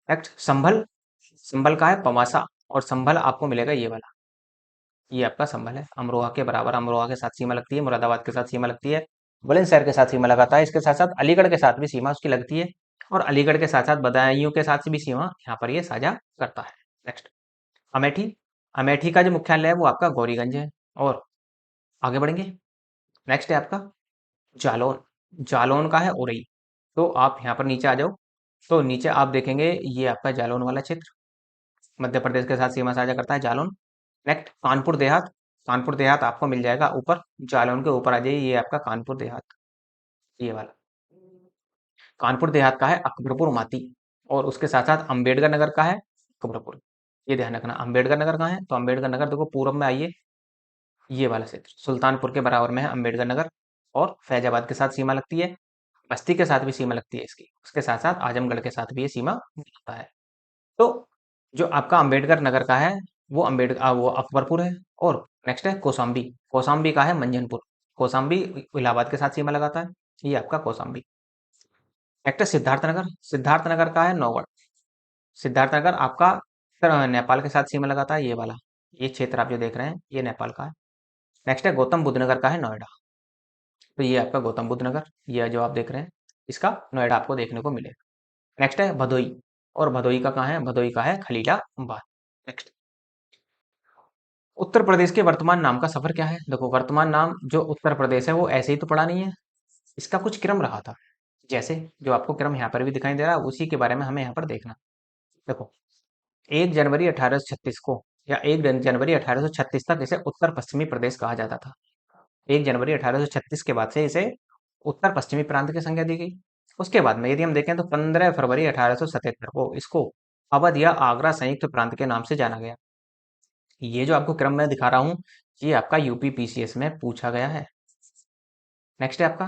नेक्स्ट संभल, संभल का है पवासा, और संभल आपको मिलेगा ये वाला, ये आपका संभल है। अमरोहा के बराबर, अमरोहा के साथ सीमा लगती है, मुरादाबाद के साथ सीमा लगती है, बुलंदशहर के साथ सीमा लगाता है। इसके साथ साथ अलीगढ़ के साथ भी सीमा उसकी लगती है, और अलीगढ़ के साथ साथ बदायूं के साथ भी सीमा यहाँ पर ये साझा करता है। नेक्स्ट अमेठी, अमेठी का जो मुख्यालय है वो आपका गौरीगंज है। और आगे बढ़ेंगे। नेक्स्ट है आपका जालौन, जालौन का है उरई। तो आप यहाँ पर नीचे आ जाओ, तो नीचे आप देखेंगे ये आपका जालौन वाला क्षेत्र मध्य प्रदेश के साथ सीमा साझा करता है, जालौन। नेक्स्ट कानपुर देहात, कानपुर देहात आपको मिल जाएगा ऊपर, जालौन के ऊपर आ जाइए, ये आपका कानपुर देहात, ये वाला कानपुर देहात का है अकबरपुर माती। और उसके साथ साथ अंबेडकर नगर का है अकबरपुर। ये ध्यान रखना, अंबेडकर नगर कहाँ है? तो अंबेडकर नगर देखो पूर्व में आइए, ये वाला क्षेत्र सुल्तानपुर के बराबर में है अंबेडकर नगर, और फैजाबाद के साथ सीमा लगती है, बस्ती के साथ भी सीमा लगती है इसकी, उसके साथ साथ आजमगढ़ के साथ भी ये सीमा लगता है। तो जो आपका अंबेडकर नगर का है वो वो अकबरपुर है। और नेक्स्ट है कौशाम्बी, कौशाम्बी का है मंझनपुर, कौशाम्बी इलाहाबाद के साथ सीमा लगाता है, ये आपका कौशाम्बी। नेक्स्ट है सिद्धार्थनगर, सिद्धार्थनगर का है नौगढ़, सिद्धार्थनगर आपका नेपाल के साथ सीमा लगाता है, ये वाला, ये क्षेत्र आप जो देख रहे हैं ये नेपाल का है। नेक्स्ट है गौतम बुद्ध नगर का है नोएडा, तो ये आपका गौतम बुद्ध नगर, ये जो आप देख रहे हैं इसका नोएडा आपको देखने को मिलेगा। नेक्स्ट है भदोई, और भदोई का कहाँ है? भदोई का है खलीलाबाद। नेक्स्ट उत्तर प्रदेश के वर्तमान नाम का सफर क्या है? देखो वर्तमान नाम जो उत्तर प्रदेश है वो ऐसे ही तो पड़ा नहीं है, इसका कुछ क्रम रहा था। जैसे जो आपको क्रम यहाँ पर भी दिखाई दे रहा है उसी के बारे में हमें यहाँ पर देखना। देखो 1 जनवरी 1836 को, या 1 जनवरी 1836 तक इसे उत्तर पश्चिमी प्रदेश कहा जाता था। 1 जनवरी 1836 के बाद से इसे उत्तर पश्चिमी प्रांत की संज्ञा दी गई। उसके बाद में यदि हम देखें तो 15 फरवरी 1877 को इसको अवध या आगरा संयुक्त प्रांत के नाम से जाना गया। ये जो आपको क्रम में दिखा रहा हूँ ये आपका यूपी पीसीएस में पूछा गया है। नेक्स्ट है आपका,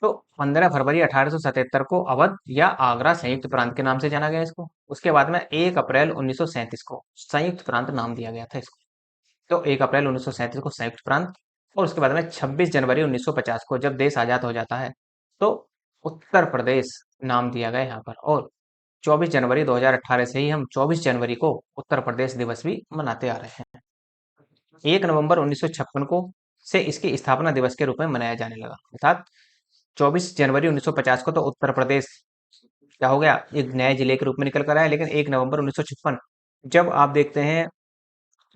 तो 15 फरवरी 1877 को अवध या आगरा संयुक्त प्रांत के नाम से जाना गया इसको। उसके बाद में 1 अप्रैल 1937 को संयुक्त प्रांत नाम दिया गया था इसको। तो 1 अप्रैल 1937 को संयुक्त प्रांत, और उसके बाद में 26 जनवरी 1950 को जब देश आजाद हो जाता है तो उत्तर प्रदेश नाम दिया गया यहाँ पर। और 24 जनवरी 2018 से ही हम 24 जनवरी को उत्तर प्रदेश दिवस भी मनाते आ रहे हैं। 1 नवंबर 1956 को से इसकी स्थापना दिवस के रूप में मनाया जाने लगा, अर्थात 24 जनवरी 1950 को तो उत्तर प्रदेश क्या हो गया, एक नए जिले के रूप में निकल कर आया। लेकिन 1 नवंबर 1956 जब आप देखते हैं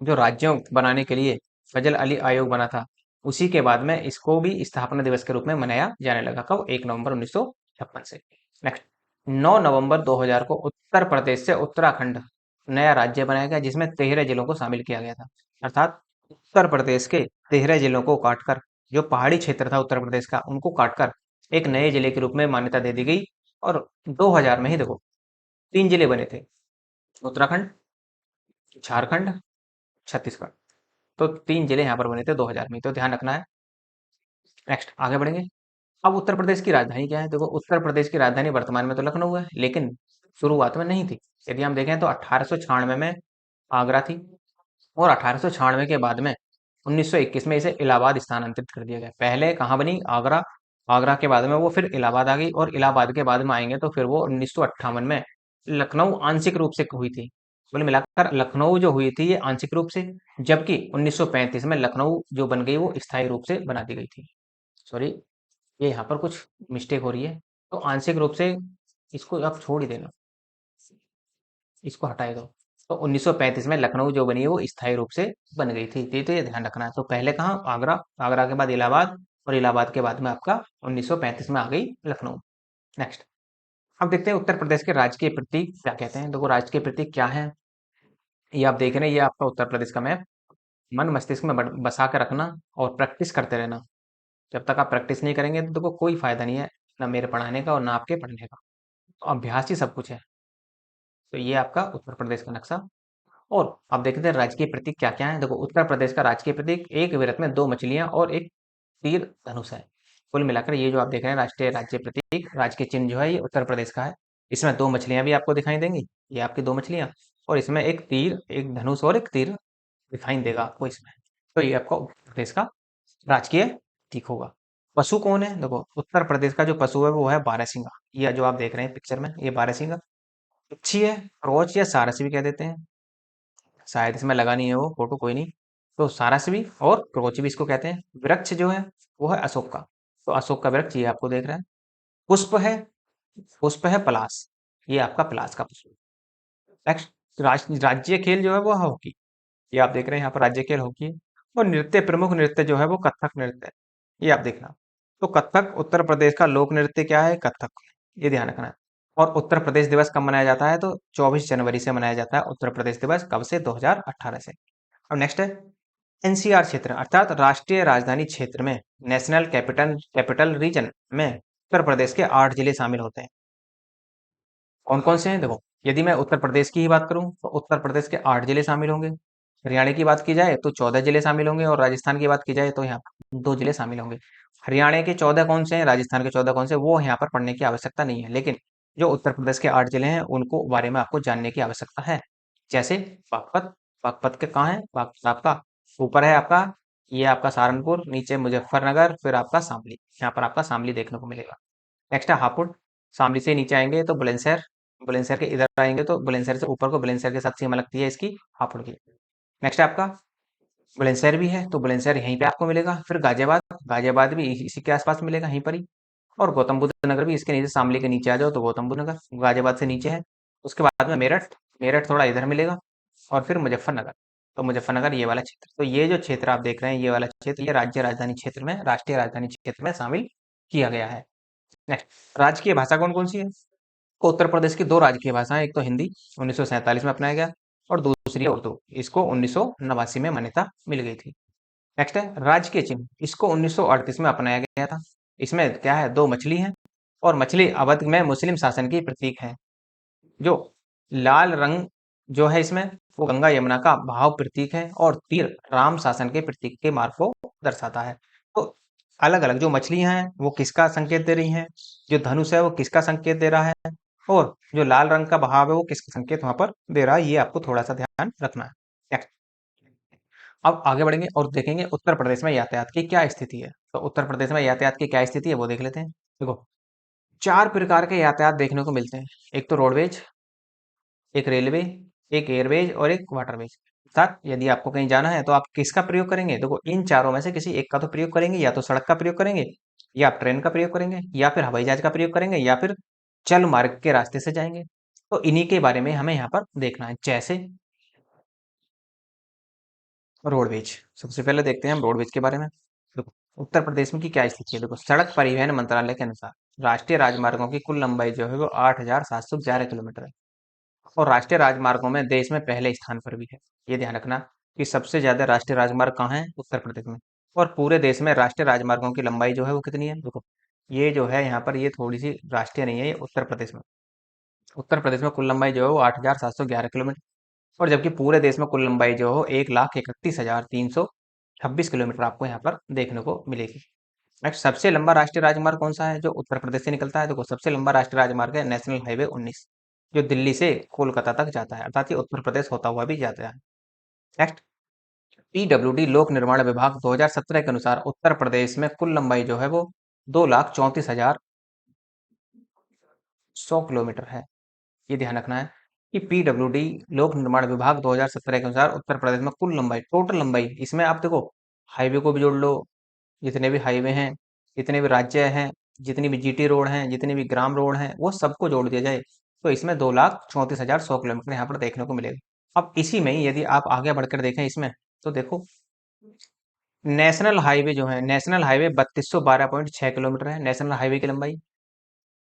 जो राज्यों बनाने के लिए फजल अली आयोग बना था, उसी के बाद में इसको भी स्थापना दिवस के रूप में मनाया जाने लगा। कब? 1 नवंबर 1956 से। नेक्स्ट 9 नवंबर 2000 को उत्तर प्रदेश से उत्तराखंड नया राज्य बनाया गया, जिसमें 13 जिलों को शामिल किया गया था। अर्थात उत्तर प्रदेश के 13 जिलों को काटकर, जो पहाड़ी क्षेत्र था उत्तर प्रदेश का उनको काटकर एक नए जिले के रूप में मान्यता दे दी गई। और 2000 में ही देखो 3 जिले बने थे, उत्तराखंड, झारखंड, छत्तीसगढ़। तो 3 जिले यहाँ पर बने थे 2000 में, तो ध्यान रखना है। नेक्स्ट आगे बढ़ेंगे। अब उत्तर प्रदेश की राजधानी क्या है? देखो उत्तर प्रदेश की राजधानी वर्तमान में तो लखनऊ है, लेकिन शुरुआत में नहीं थी। यदि हम देखें तो 1896 में आगरा थी, और 1896 के बाद में 1921 में इसे इलाहाबाद स्थानांतरित कर दिया गया। पहले कहाँ बनी? आगरा, आगरा के बाद में वो फिर इलाहाबाद आ गई, और इलाहाबाद के बाद में आएंगे तो फिर वो 1958 में लखनऊ आंशिक रूप से हुई थी। कुल मिलाकर लखनऊ जो हुई थी ये आंशिक रूप से, जबकि 1935 में लखनऊ जो बन गई वो स्थायी रूप से बना दी गई थी। सॉरी, ये यहाँ पर कुछ मिस्टेक हो रही है, तो आंशिक रूप से इसको आप छोड़ ही देना, इसको हटाए दो। तो 1935 में लखनऊ जो बनी है वो स्थायी रूप से बन गई थी, तो ये ध्यान रखना है। तो पहले कहाँ? आगरा, आगरा के बाद इलाहाबाद, और इलाहाबाद के बाद में आपका 1935 में आ गई लखनऊ। नेक्स्ट, अब देखते हैं उत्तर प्रदेश के राजकीय प्रतीक क्या कहते हैं। देखो राजकीय प्रतीक क्या है, ये आप देख रहे हैं, ये आपका उत्तर प्रदेश का मैप। मन मस्तिष्क में बसा के रखना और प्रैक्टिस करते रहना। जब तक आप प्रैक्टिस नहीं करेंगे तो देखो कोई फायदा नहीं है, ना मेरे पढ़ाने का और ना आपके पढ़ने का। तो अभ्यास ही सब कुछ है। तो ये आपका उत्तर प्रदेश का नक्शा। और अब देखते हैं राजकीय प्रतीक क्या क्या है। देखो उत्तर प्रदेश का राजकीय प्रतीक एक वृत्त में दो मछलियां और एक तीर धनुष है। कुल मिलाकर ये जो आप देख रहे हैं राष्ट्रीय राज्य प्रतीक, राजकीय चिन्ह जो है ये उत्तर प्रदेश का है। इसमें दो मछलियां भी आपको दिखाई देंगी, ये आपकी दो मछलियां, और इसमें एक तीर, एक धनुष और एक तीर दिखाई देगा आपको इसमें। तो ये आपका उत्तर प्रदेश का राजकीय प्रतीक होगा। पशु कौन है, देखो उत्तर प्रदेश का जो पशु है वो है बारहसिंगा। ये जो आप देख रहे हैं पिक्चर में, ये बारहसिंगा पक्षी है, रोच या सारस भी कह देते हैं। शायद इसमें लगा नहीं है वो फोटो, कोई नहीं। तो सारस भी और क्रोच भी इसको कहते हैं। वृक्ष जो है वो है अशोक का। तो अशोक का वृक्ष ये आपको देख रहे हैं। पुष्प है, पुष्प है पलाश, ये आपका पलाश का पुष्प। नेक्स्ट, राज्य खेल जो है वो हॉकी। ये आप देख रहे हैं यहाँ पर राज्य खेल हॉकी है। और नृत्य, प्रमुख नृत्य जो है वो कथक नृत्य है, ये आप देखना। तो कथक उत्तर प्रदेश का लोक नृत्य क्या है, कथक, ये ध्यान रखना है। और उत्तर प्रदेश दिवस कब मनाया जाता है, तो 24 जनवरी से मनाया जाता है उत्तर प्रदेश दिवस। कब से, 2018 से। अब नेक्स्ट है एनसीआर क्षेत्र, अर्थात राष्ट्रीय राजधानी क्षेत्र में, नेशनल कैपिटल कैपिटल रीजन में उत्तर प्रदेश के 8 जिले शामिल होते हैं। कौन कौन से हैं, देखो यदि मैं उत्तर प्रदेश की ही बात करूं तो उत्तर प्रदेश के 8 जिले शामिल होंगे। हरियाणा की बात की जाए तो 14 जिले शामिल होंगे, और राजस्थान की बात की जाए तो यहाँ पर 2 जिले शामिल होंगे। हरियाणा के 14 कौन से हैं, राजस्थान के 14 कौन से, वो यहाँ पर पढ़ने की आवश्यकता नहीं है, लेकिन जो उत्तर प्रदेश के 8 जिले हैं उनको बारे में आपको जानने की आवश्यकता है। जैसे बागपत, बागपत के कहाँ है, बागपत आपका ऊपर है आपका, ये आपका सहारनपुर, नीचे मुजफ्फरनगर, फिर आपका शामली, यहाँ पर आपका शामली देखने को मिलेगा। नेक्स्ट है हापुड़, शामली से नीचे आएंगे तो बुलंदशहर, बुलंदशहर के इधर आएंगे तो बुलंदशहर से ऊपर को बुलंदशहर के साथ सीमा लगती है इसकी, हापुड़ की। नेक्स्ट है आपका बुलंदशहर भी है, तो बुलंदशहर यहीं पे आपको मिलेगा। फिर गाजियाबाद, गाजियाबाद भी इसी के आसपास मिलेगा यहीं पर ही। और गौतम बुद्ध नगर भी इसके नीचे, शामली के नीचे आ जाओ तो गौतम बुद्ध नगर गाजियाबाद से नीचे है। उसके बाद में मेरठ, मेरठ थोड़ा इधर मिलेगा। और फिर मुजफ्फरनगर, तो मुजफ्फरनगर ये वाला क्षेत्र। तो ये जो क्षेत्र आप देख रहे हैं, ये वाला क्षेत्र, ये राज्य राजधानी क्षेत्र में, राष्ट्रीय राजधानी क्षेत्र में शामिल किया गया है। नेक्स्ट, राजकीय भाषा कौन कौन सी है। तो उत्तर प्रदेश की दो राजकीय भाषाएं, एक तो हिंदी 1947 में अपनाया गया, और दूसरी है उर्दू, इसको 1989 में मान्यता मिल गई थी। नेक्स्ट है राजकीय चिन्ह, इसको 1938 में अपनाया गया था। इसमें क्या है, दो मछली है, और मछली अवध में मुस्लिम शासन की प्रतीक है। जो लाल रंग जो है इसमें, वो गंगा यमुना का भाव प्रतीक है, और तीर राम शासन के प्रतीक के मार्ग को दर्शाता है। तो अलग अलग जो मछलियां हैं वो किसका संकेत दे रही हैं, जो धनुष है वो किसका संकेत दे रहा है, और जो लाल रंग का भाव है वो किसका संकेत वहां पर दे रहा है, ये आपको थोड़ा सा ध्यान रखना है। नेक्स्ट, अब आगे बढ़ेंगे और देखेंगे उत्तर प्रदेश में यातायात की क्या स्थिति है। तो उत्तर प्रदेश में यातायात की क्या स्थिति है वो देख लेते हैं। देखो 4 प्रकार के यातायात देखने को मिलते हैं। एक तो रोडवेज, एक रेलवे, एक एयरवेज और एक वाटरवेज। अर्थात यदि आपको कहीं जाना है तो आप किसका प्रयोग करेंगे, देखो इन चारों में से किसी एक का तो प्रयोग करेंगे, या तो सड़क का प्रयोग करेंगे, या आप ट्रेन का प्रयोग करेंगे, या फिर हवाई जहाज का प्रयोग करेंगे, या फिर जल मार्ग के रास्ते से जाएंगे। तो इन्हीं के बारे में हमें यहाँ पर देखना है। जैसे रोडवेज, सबसे पहले देखते हैं हम रोडवेज के बारे में। देखो उत्तर प्रदेश में की क्या स्थिति है। देखो सड़क परिवहन मंत्रालय के अनुसार राष्ट्रीय राजमार्गों की कुल लंबाई जो है वो 8,711 किलोमीटर है, और राष्ट्रीय राजमार्गों में देश में पहले स्थान पर भी है। ये ध्यान रखना कि सबसे ज्यादा राष्ट्रीय राजमार्ग कहाँ है, उत्तर प्रदेश में। और पूरे देश में राष्ट्रीय राजमार्गों की लंबाई जो है वो कितनी है, देखो ये जो है यहाँ पर, ये थोड़ी सी राष्ट्रीय नहीं है, ये उत्तर प्रदेश में। उत्तर प्रदेश में कुल लंबाई जो है वो 8,711 किलोमीटर, और जबकि पूरे देश में कुल लंबाई जो हो 1,31,326 किलोमीटर आपको यहाँ पर देखने को मिलेगी। नेक्स्ट, सबसे लंबा राष्ट्रीय राजमार्ग कौन सा है जो उत्तर प्रदेश से निकलता है। देखो सबसे लंबा राष्ट्रीय राजमार्ग है नेशनल हाईवे 19, जो दिल्ली से कोलकाता तक जाता है, अर्थात ये उत्तर प्रदेश होता हुआ भी जाता है। नेक्स्ट, पीडब्ल्यूडी लोक निर्माण विभाग 2017 के अनुसार उत्तर प्रदेश में कुल लंबाई जो है वो 2,34,100 किलोमीटर है। ये ध्यान रखना है कि पीडब्ल्यूडी लोक निर्माण विभाग 2017 के अनुसार उत्तर प्रदेश में कुल लंबाई, टोटल लंबाई, इसमें आप देखो हाईवे को भी जोड़ लो, जितने भी हाईवे हैं, जितने भी राज्य हैं, जितनी भी जीटी रोड हैं, जितनी भी ग्राम रोड हैं, वो सबको जोड़ दिया जाए तो इसमें 2,34,100 किलोमीटर यहाँ पर देखने को मिलेगा। अब इसी में ही यदि आप आगे बढ़कर देखें इसमें, तो देखो नेशनल हाईवे जो है, नेशनल हाईवे 3212.6 किलोमीटर है नेशनल हाईवे की लंबाई।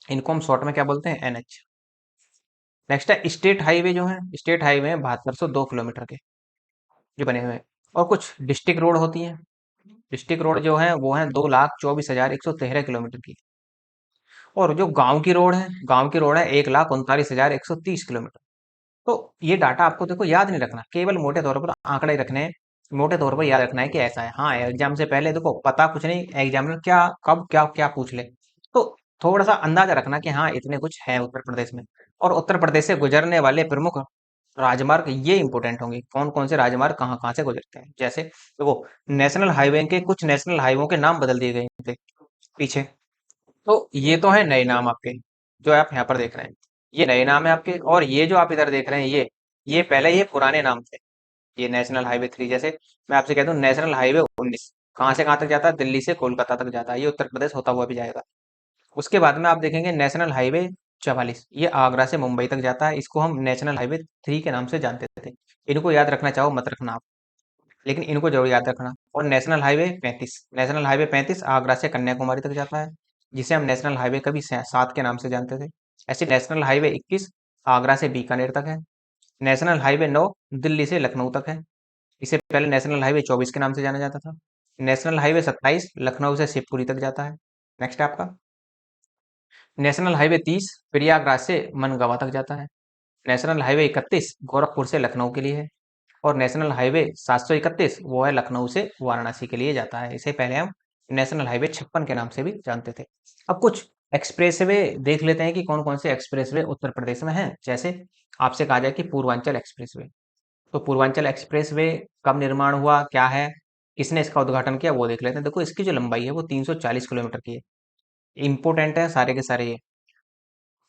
इनको हम शॉर्ट में क्या बोलते हैं, एनएच। नेक्स्ट है स्टेट हाईवे, जो है स्टेट हाईवे है 7202 किलोमीटर के जो बने हुए हैं। और कुछ डिस्ट्रिक्ट रोड होती हैं। डिस्ट्रिक्ट रोड जो है वो है 2,24,113 किलोमीटर की। और जो गांव की रोड है 1,39,130 किलोमीटर। तो ये डाटा आपको देखो याद नहीं रखना, केवल मोटे तौर पर आंकड़े रखने हैं। मोटे तौर पर याद रखना है कि ऐसा है। हाँ, एग्जाम से पहले देखो पता कुछ नहीं, एग्जामिनर क्या कब क्या क्या पूछ ले, तो थोड़ा सा अंदाजा रखना कि हाँ इतने कुछ है उत्तर प्रदेश में। और उत्तर प्रदेश से गुजरने वाले प्रमुख राजमार्ग ये इंपोर्टेंट होंगे, कौन कौन से राजमार्ग कहाँ कहाँ से गुजरते हैं। जैसे देखो, नेशनल हाईवे के कुछ नेशनल हाईवे के नाम बदल दिए गए थे पीछे। तो ये तो है नए नाम आपके, जो आप यहाँ पर देख रहे हैं, ये नए नाम है आपके। और ये जो आप इधर देख रहे हैं, ये पहले ये पुराने नाम थे। ये नेशनल हाईवे 3, जैसे मैं आपसे कहता हूँ नेशनल हाईवे 19 कहाँ से कहाँ तक जाता है, दिल्ली से कोलकाता तक जाता है, ये उत्तर प्रदेश होता हुआ भी जाएगा। उसके बाद में आप देखेंगे नेशनल हाईवे 44, ये आगरा से मुंबई तक जाता है, इसको हम नेशनल हाईवे 3 के नाम से जानते थे। इनको याद रखना चाहो मत रखना आप, लेकिन इनको जरूर याद रखना। और नेशनल हाईवे 35 आगरा से कन्याकुमारी तक जाता है, जिसे हम नेशनल हाईवे कभी 7 के नाम से जानते थे। ऐसे नेशनल हाईवे 21 आगरा से बीकानेर तक है। नेशनल हाईवे 9 दिल्ली से लखनऊ तक है, इसे पहले नेशनल हाईवे 24 के नाम से जाना जाता था। नेशनल हाईवे 27 लखनऊ से शिवपुरी तक जाता है। नेक्स्ट है आपका नेशनल हाईवे 30 प्रयागराज से मनगावा तक जाता है। नेशनल हाईवे 31 गोरखपुर से लखनऊ के लिए है। और नेशनल हाईवे 731 वो है लखनऊ से वाराणसी के लिए जाता है, इसे पहले हम नेशनल हाईवे 56 के नाम से भी जानते थे। अब कुछ एक्सप्रेसवे देख लेते हैं कि कौन कौन से एक्सप्रेसवे उत्तर प्रदेश में हैं। जैसे आपसे कहा जाए कि पूर्वांचल एक्सप्रेसवे, तो पूर्वांचल एक्सप्रेसवे कब निर्माण हुआ, क्या है, किसने इसका उद्घाटन किया, वो देख लेते हैं। देखो, इसकी जो लंबाई है वो 340 किलोमीटर की है। इंपोर्टेंट है सारे के सारे ये।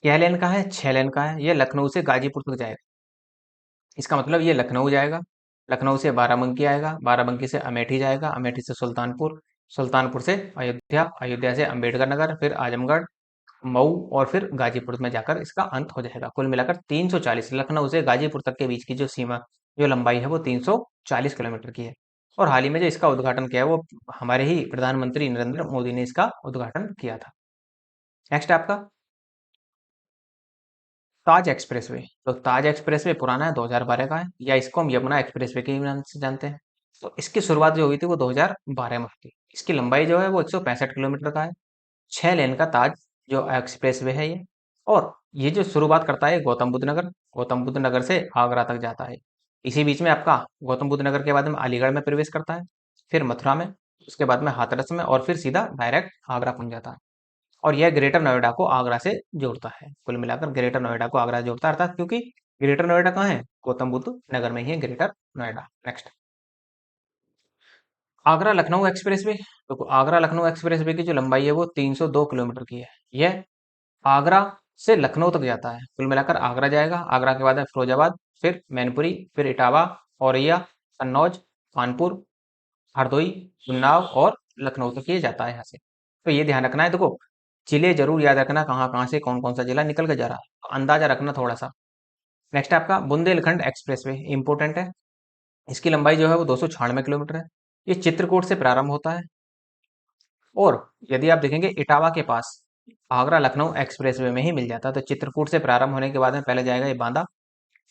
क्या लेन का है, 6 लेन का है। ये लखनऊ से गाजीपुर तक जाएगा। इसका मतलब ये लखनऊ जाएगा, लखनऊ से बाराबंकी आएगा, बाराबंकी से अमेठी जाएगा, अमेठी से सुल्तानपुर, सुल्तानपुर से अयोध्या, अयोध्या से अंबेडकर नगर, फिर आजमगढ़, मऊ, और फिर गाजीपुर में जाकर इसका अंत हो जाएगा। कुल मिलाकर 340, लखनऊ से गाजीपुर तक के बीच की जो सीमा, जो लंबाई है वो 340 किलोमीटर की है। और हाल ही में जो इसका उद्घाटन किया है वो हमारे ही प्रधानमंत्री नरेंद्र मोदी ने इसका उद्घाटन किया था। नेक्स्ट आपका ताज एक्सप्रेसवे। तो ताज एक्सप्रेसवे पुराना है, 2012 का है, या इसको हम यमुना एक्सप्रेसवे के नाम से जानते हैं। तो इसकी शुरुआत जो हुई थी वो 2012 में हुई थी। इसकी लंबाई जो है वो 165 किलोमीटर का है। 6 लेन का ताज जो एक्सप्रेसवे है ये। और ये जो शुरुआत करता है गौतम बुद्ध नगर, गौतम बुद्ध नगर से आगरा तक जाता है। इसी बीच में आपका गौतम बुद्ध नगर के बाद में अलीगढ़ में प्रवेश करता है, फिर मथुरा में, उसके बाद में हाथरस में, और फिर सीधा डायरेक्ट आगरा पहुंच जाता है। और यह ग्रेटर नोएडा को आगरा से जोड़ता है। कुल मिलाकर ग्रेटर नोएडा को आगरा से जोड़ता है, अर्थात क्योंकि ग्रेटर नोएडा कहाँ है, गौतम बुद्ध नगर में ही है greater Noida. Next, Agra Lucknow expressway. तो आगरा लखनऊ एक्सप्रेसवे की जो लंबाई है वो 302 किलोमीटर की है। यह आगरा से लखनऊ तक जाता है। कुल मिलाकर आगरा जाएगा, आगरा के बाद है फिरोजाबाद, फिर मैनपुरी, फिर इटावा, औरैया, कन्नौज, कानपुर, हरदोई, उन्नाव और लखनऊ तक ये जाता है यहाँ से। तो ये ध्यान रखना है। देखो, जिले जरूर याद रखना, कहाँ कहाँ से कौन कौन सा जिला निकल के जा रहा है, तो अंदाजा रखना थोड़ा सा। नेक्स्ट आपका बुंदेलखंड एक्सप्रेसवे, इंपोर्टेंट है। इसकी लंबाई जो है वो 296 किलोमीटर है। ये चित्रकूट से प्रारंभ होता है। और यदि आप देखेंगे इटावा के पास आगरा लखनऊ एक्सप्रेसवे में ही मिल जाता है। तो चित्रकूट से प्रारंभ होने के बाद में पहले जाएगा ये बांदा,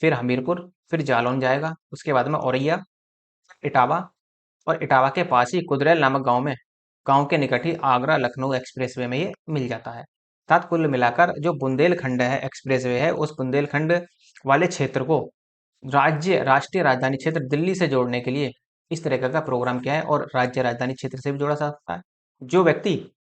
फिर हमीरपुर, फिर जालौन जाएगा, उसके बाद में औरैया, इटावा, और इटावा के पास ही कुदरेल नामक गांव के निकट ही आगरा लखनऊ एक्सप्रेसवे में ये मिल जाता है। अर्थात कुल मिलाकर जो बुंदेलखंड है एक्सप्रेसवे है, उस बुंदेलखंड वाले क्षेत्र को राष्ट्रीय राजधानी क्षेत्र दिल्ली से जोड़ने के लिए इस तरह का प्रोग्राम किया है। और राज्य राजधानी क्षेत्र से भी जोड़ा जा सकता है। जो व्यक्ति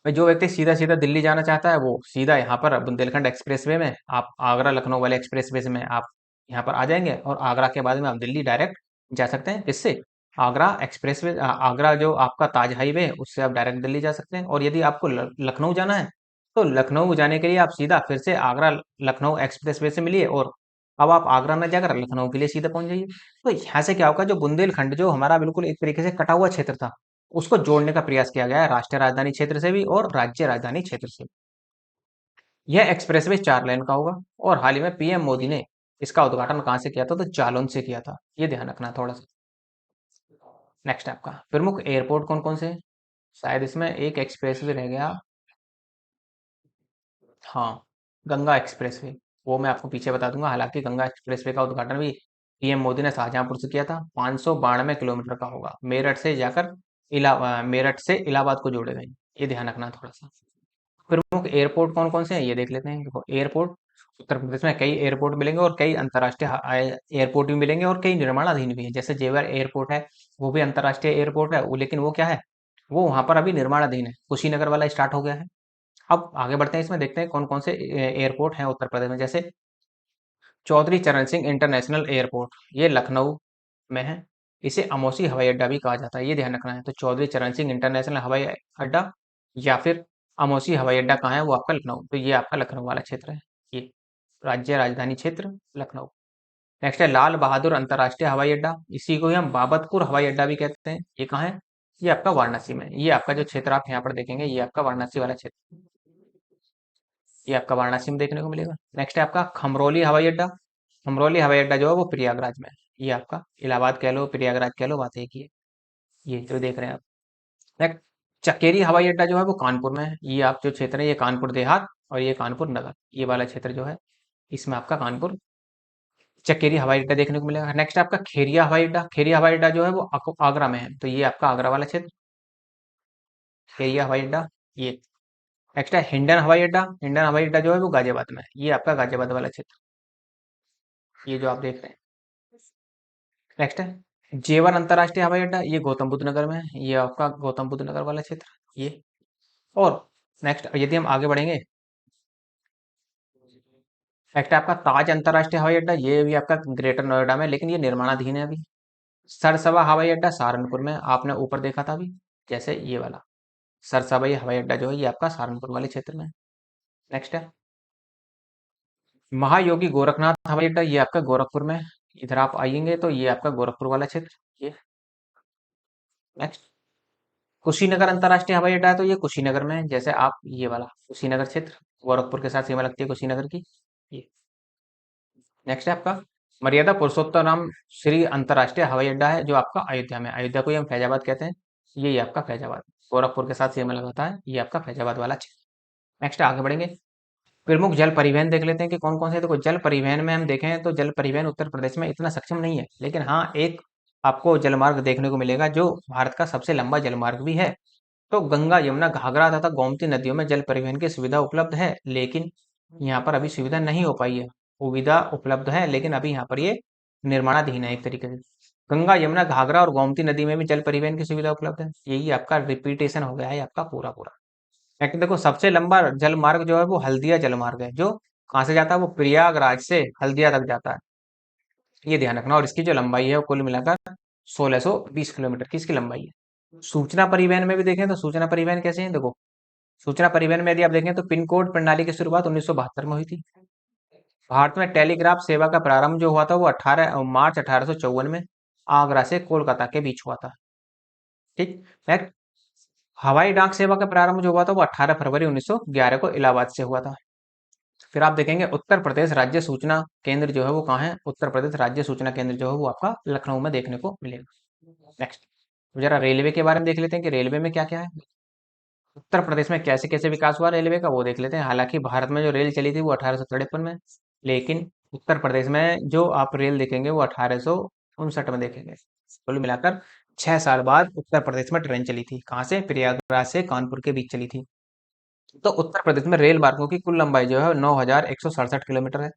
जो व्यक्ति सीधा सीधा दिल्ली जाना चाहता है वो सीधा यहाँ पर बुंदेलखंड एक्सप्रेसवे में, आप आगरा लखनऊ वाले एक्सप्रेसवे में आप यहाँ पर आ जाएंगे, और आगरा के बाद में आप दिल्ली डायरेक्ट जा सकते हैं। इससे आगरा एक्सप्रेसवे, आगरा जो आपका ताज हाईवे है उससे आप डायरेक्ट दिल्ली जा सकते हैं। और यदि आपको लखनऊ जाना है तो लखनऊ जाने के लिए आप सीधा फिर से आगरा लखनऊ एक्सप्रेसवे से मिलिए, और अब आप आगरा में जाकर लखनऊ के लिए सीधा पहुंच जाइए। तो यहाँ से क्या होगा, जो बुंदेलखंड जो हमारा बिल्कुल एक तरीके से कटा हुआ क्षेत्र था, उसको जोड़ने का प्रयास किया गया है राष्ट्रीय राजधानी क्षेत्र से भी और राज्य राजधानी क्षेत्र से। यह एक्सप्रेसवे 4 लेन का होगा। और हाल ही में पीएम मोदी ने इसका उद्घाटन कहाँ से किया था, तो जालौन से किया था। ये ध्यान रखना थोड़ा सा। नेक्स्ट आपका प्रमुख एयरपोर्ट कौन कौन से हैं? शायद इसमें एक एक्सप्रेसवे रह गया। हाँ, गंगा एक्सप्रेसवे, वो मैं आपको पीछे बता दूंगा। हालांकि गंगा एक्सप्रेसवे का उद्घाटन भी पीएम मोदी ने शाहजहांपुर से किया था। 592 किलोमीटर का होगा, मेरठ से इलाहाबाद को जोड़ेगा ये ध्यान रखना थोड़ा सा। प्रमुख एयरपोर्ट कौन कौन से हैं ये देख लेते हैं। देखो एयरपोर्ट, उत्तर प्रदेश में कई एयरपोर्ट मिलेंगे और कई अंतर्राष्ट्रीय एयरपोर्ट भी मिलेंगे और कई निर्माणाधीन भी है। जैसे जेवर एयरपोर्ट है, वो भी अंतर्राष्ट्रीय एयरपोर्ट है, वो लेकिन वो क्या है, वो वहां पर अभी निर्माणाधीन है। कुशीनगर वाला स्टार्ट हो गया है। अब आगे बढ़ते हैं, इसमें देखते हैं कौन कौन से एयरपोर्ट हैं उत्तर प्रदेश में। जैसे चौधरी चरण सिंह इंटरनेशनल एयरपोर्ट, ये लखनऊ में है। इसे अमौसी हवाई अड्डा भी कहा जाता है, ये ध्यान रखना है। तो चौधरी चरण सिंह इंटरनेशनल हवाई अड्डा या फिर अमौसी हवाई अड्डा कहाँ है, वो आपका लखनऊ। तो ये आपका लखनऊ वाला क्षेत्र है, ये राज्य राजधानी क्षेत्र लखनऊ। नेक्स्ट है लाल बहादुर अंतर्राष्ट्रीय हवाई अड्डा, इसी को ही हम बाबतपुर हवाई अड्डा भी कहते हैं। ये कहाँ है, ये आपका वाराणसी में। ये आपका जो क्षेत्र आप यहाँ पर देखेंगे, ये आपका वाराणसी वाला क्षेत्र, ये आपका वाराणसी में देखने को मिलेगा। नेक्स्ट है आपका खमरौली हवाई अड्डा। खमरौली हवाई अड्डा जो है वो प्रयागराज में है। ये आपका इलाहाबाद कह लो, प्रयागराज कह लो, बात एक ही है। ये जो देख रहे हैं आप। नेक्स्ट चकेरी हवाई अड्डा जो है वो कानपुर में है। ये आप जो क्षेत्र है, ये कानपुर देहात और ये कानपुर नगर, ये वाला क्षेत्र जो है, इसमें आपका कानपुर चकेरी हवाई अड्डा देखने को मिलेगा। नेक्स्ट आपका खेरिया हवाई अड्डा। खेरिया हवाई अड्डा जो है वो आगरा में है। तो ये आपका आगरा वाला क्षेत्र, खेरिया हवाई अड्डा। ये नेक्स्ट है हिंडन हवाई अड्डा। हिंडन हवाई अड्डा जो है वो गाजियाबाद में है। ये आपका गाजियाबाद वाला क्षेत्र, ये जो आप देख रहे हैं। नेक्स्ट है जेवर अंतर्राष्ट्रीय हवाई अड्डा, ये गौतम बुद्ध नगर में है। ये आपका गौतम बुद्ध नगर वाला क्षेत्र ये। और नेक्स्ट यदि हम आगे बढ़ेंगे, नेक्स्ट आपका ताज अंतर्राष्ट्रीय हवाई अड्डा, ये भी आपका ग्रेटर नोएडा में, लेकिन ये निर्माणाधीन है अभी। सरसवा हवाई अड्डा सहारनपुर में, आपने ऊपर देखा था अभी, जैसे ये वाला सरसवा हवाई अड्डा जो है, ये आपका सहारनपुर वाले क्षेत्र में है। नेक्स्ट है महायोगी गोरखनाथ हवाई अड्डा, ये आपका गोरखपुर में है। इधर आप आएंगे तो ये आपका गोरखपुर वाला क्षेत्र ये। नेक्स्ट कुशीनगर अंतर्राष्ट्रीय हवाई अड्डा है, तो ये कुशीनगर में है। जैसे आप ये वाला कुशीनगर क्षेत्र, गोरखपुर के साथ सीमा लगती है कुशीनगर की ये। नेक्स्ट है आपका मर्यादा पुरुषोत्तम राम श्री अंतर्राष्ट्रीय हवाई अड्डा है, जो आपका अयोध्या में है। अयोध्या को ही हम फैजाबाद कहते हैं। ये आपका फैजाबाद गोरखपुर के साथ सीमा लगाता है, ये आपका फैजाबाद वाला क्षेत्र। नेक्स्ट आगे बढ़ेंगे, प्रमुख जल परिवहन देख लेते हैं कि कौन कौन से। देखो जल परिवहन में हम देखें तो जल परिवहन उत्तर प्रदेश में इतना सक्षम नहीं है, लेकिन हाँ एक आपको जलमार्ग देखने को मिलेगा जो भारत का सबसे लंबा जलमार्ग भी है। तो गंगा यमुना घाघरा तथा गोमती नदियों में जल परिवहन की सुविधा उपलब्ध है, लेकिन यहाँ पर अभी सुविधा नहीं हो पाई है। सुविधा उपलब्ध है लेकिन अभी यहाँ पर ये निर्माणाधीन है एक तरीके से। गंगा यमुना घाघरा और गोमती नदी में भी जल परिवहन की सुविधा उपलब्ध है। यही आपका रिपीटेशन हो गया है आपका पूरा पूरा। लेकिन देखो सबसे लंबा जल मार्ग जो है वो हल्दिया जल मार्ग है, जो कहाँ से जाता है, वो प्रयागराज से हल्दिया तक जाता है। ये ध्यान रखना। और इसकी जो लंबाई है वो कुल मिलाकर 1620 किलोमीटर की इसकी लंबाई है। सूचना परिवहन में भी देखें तो सूचना परिवहन कैसे है, देखो सूचना परिवहन में यदि आप देखें तो पिन कोड प्रणाली की शुरुआत 1972 में हुई थी। भारत में टेलीग्राफ सेवा का प्रारंभ जो हुआ था वो 18 मार्च 1854 में आगरा से कोलकाता के बीच हुआ था। ठीक। नेक्स्ट हवाई डाक सेवा का प्रारंभ जो हुआ था वो 18 फरवरी 1911 को इलाहाबाद से हुआ था। फिर आप देखेंगे उत्तर प्रदेश राज्य सूचना केंद्र जो है वो कहाँ है, उत्तर प्रदेश राज्य सूचना केंद्र जो है वो आपका लखनऊ में देखने को मिलेगा। नेक्स्ट जरा रेलवे के बारे में देख लेते हैं कि रेलवे में क्या क्या है। उत्तर प्रदेश में कैसे कैसे विकास हुआ रेलवे का वो देख लेते हैं। हालांकि भारत में जो रेल चली थी वो 1853 में, लेकिन उत्तर प्रदेश में जो आप रेल देखेंगे वो 1859 में देखेंगे। कुल मिलाकर 6 साल बाद उत्तर प्रदेश में ट्रेन चली थी। कहाँ से, प्रयागराज से कानपुर के बीच चली थी। तो उत्तर प्रदेश में रेल मार्गों की कुल लंबाई जो है 9,167 किलोमीटर है।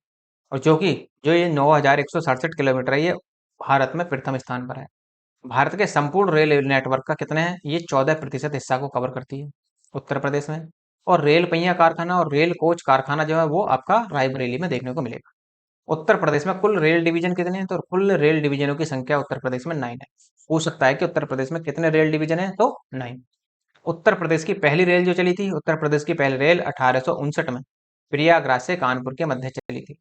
और जो ये 9,167 किलोमीटर है, ये भारत में प्रथम स्थान पर है। भारत के संपूर्ण रेल नेटवर्क का कितने हैं, ये 14% हिस्सा को कवर करती है उत्तर प्रदेश में। और रेल पहिया कारखाना और रेल कोच कारखाना जो है वो आपका रायबरेली में देखने को मिलेगा। उत्तर प्रदेश में कुल रेल डिवीजन कितने हैं, तो कुल रेल डिवीजनों की संख्या उत्तर प्रदेश में 9 है। हो सकता है कि उत्तर प्रदेश में कितने रेल डिवीजन है, तो 9। उत्तर प्रदेश की पहली रेल जो चली थी, उत्तर प्रदेश की पहली रेल 1859 में प्रयागराज से कानपुर के मध्य चली थी।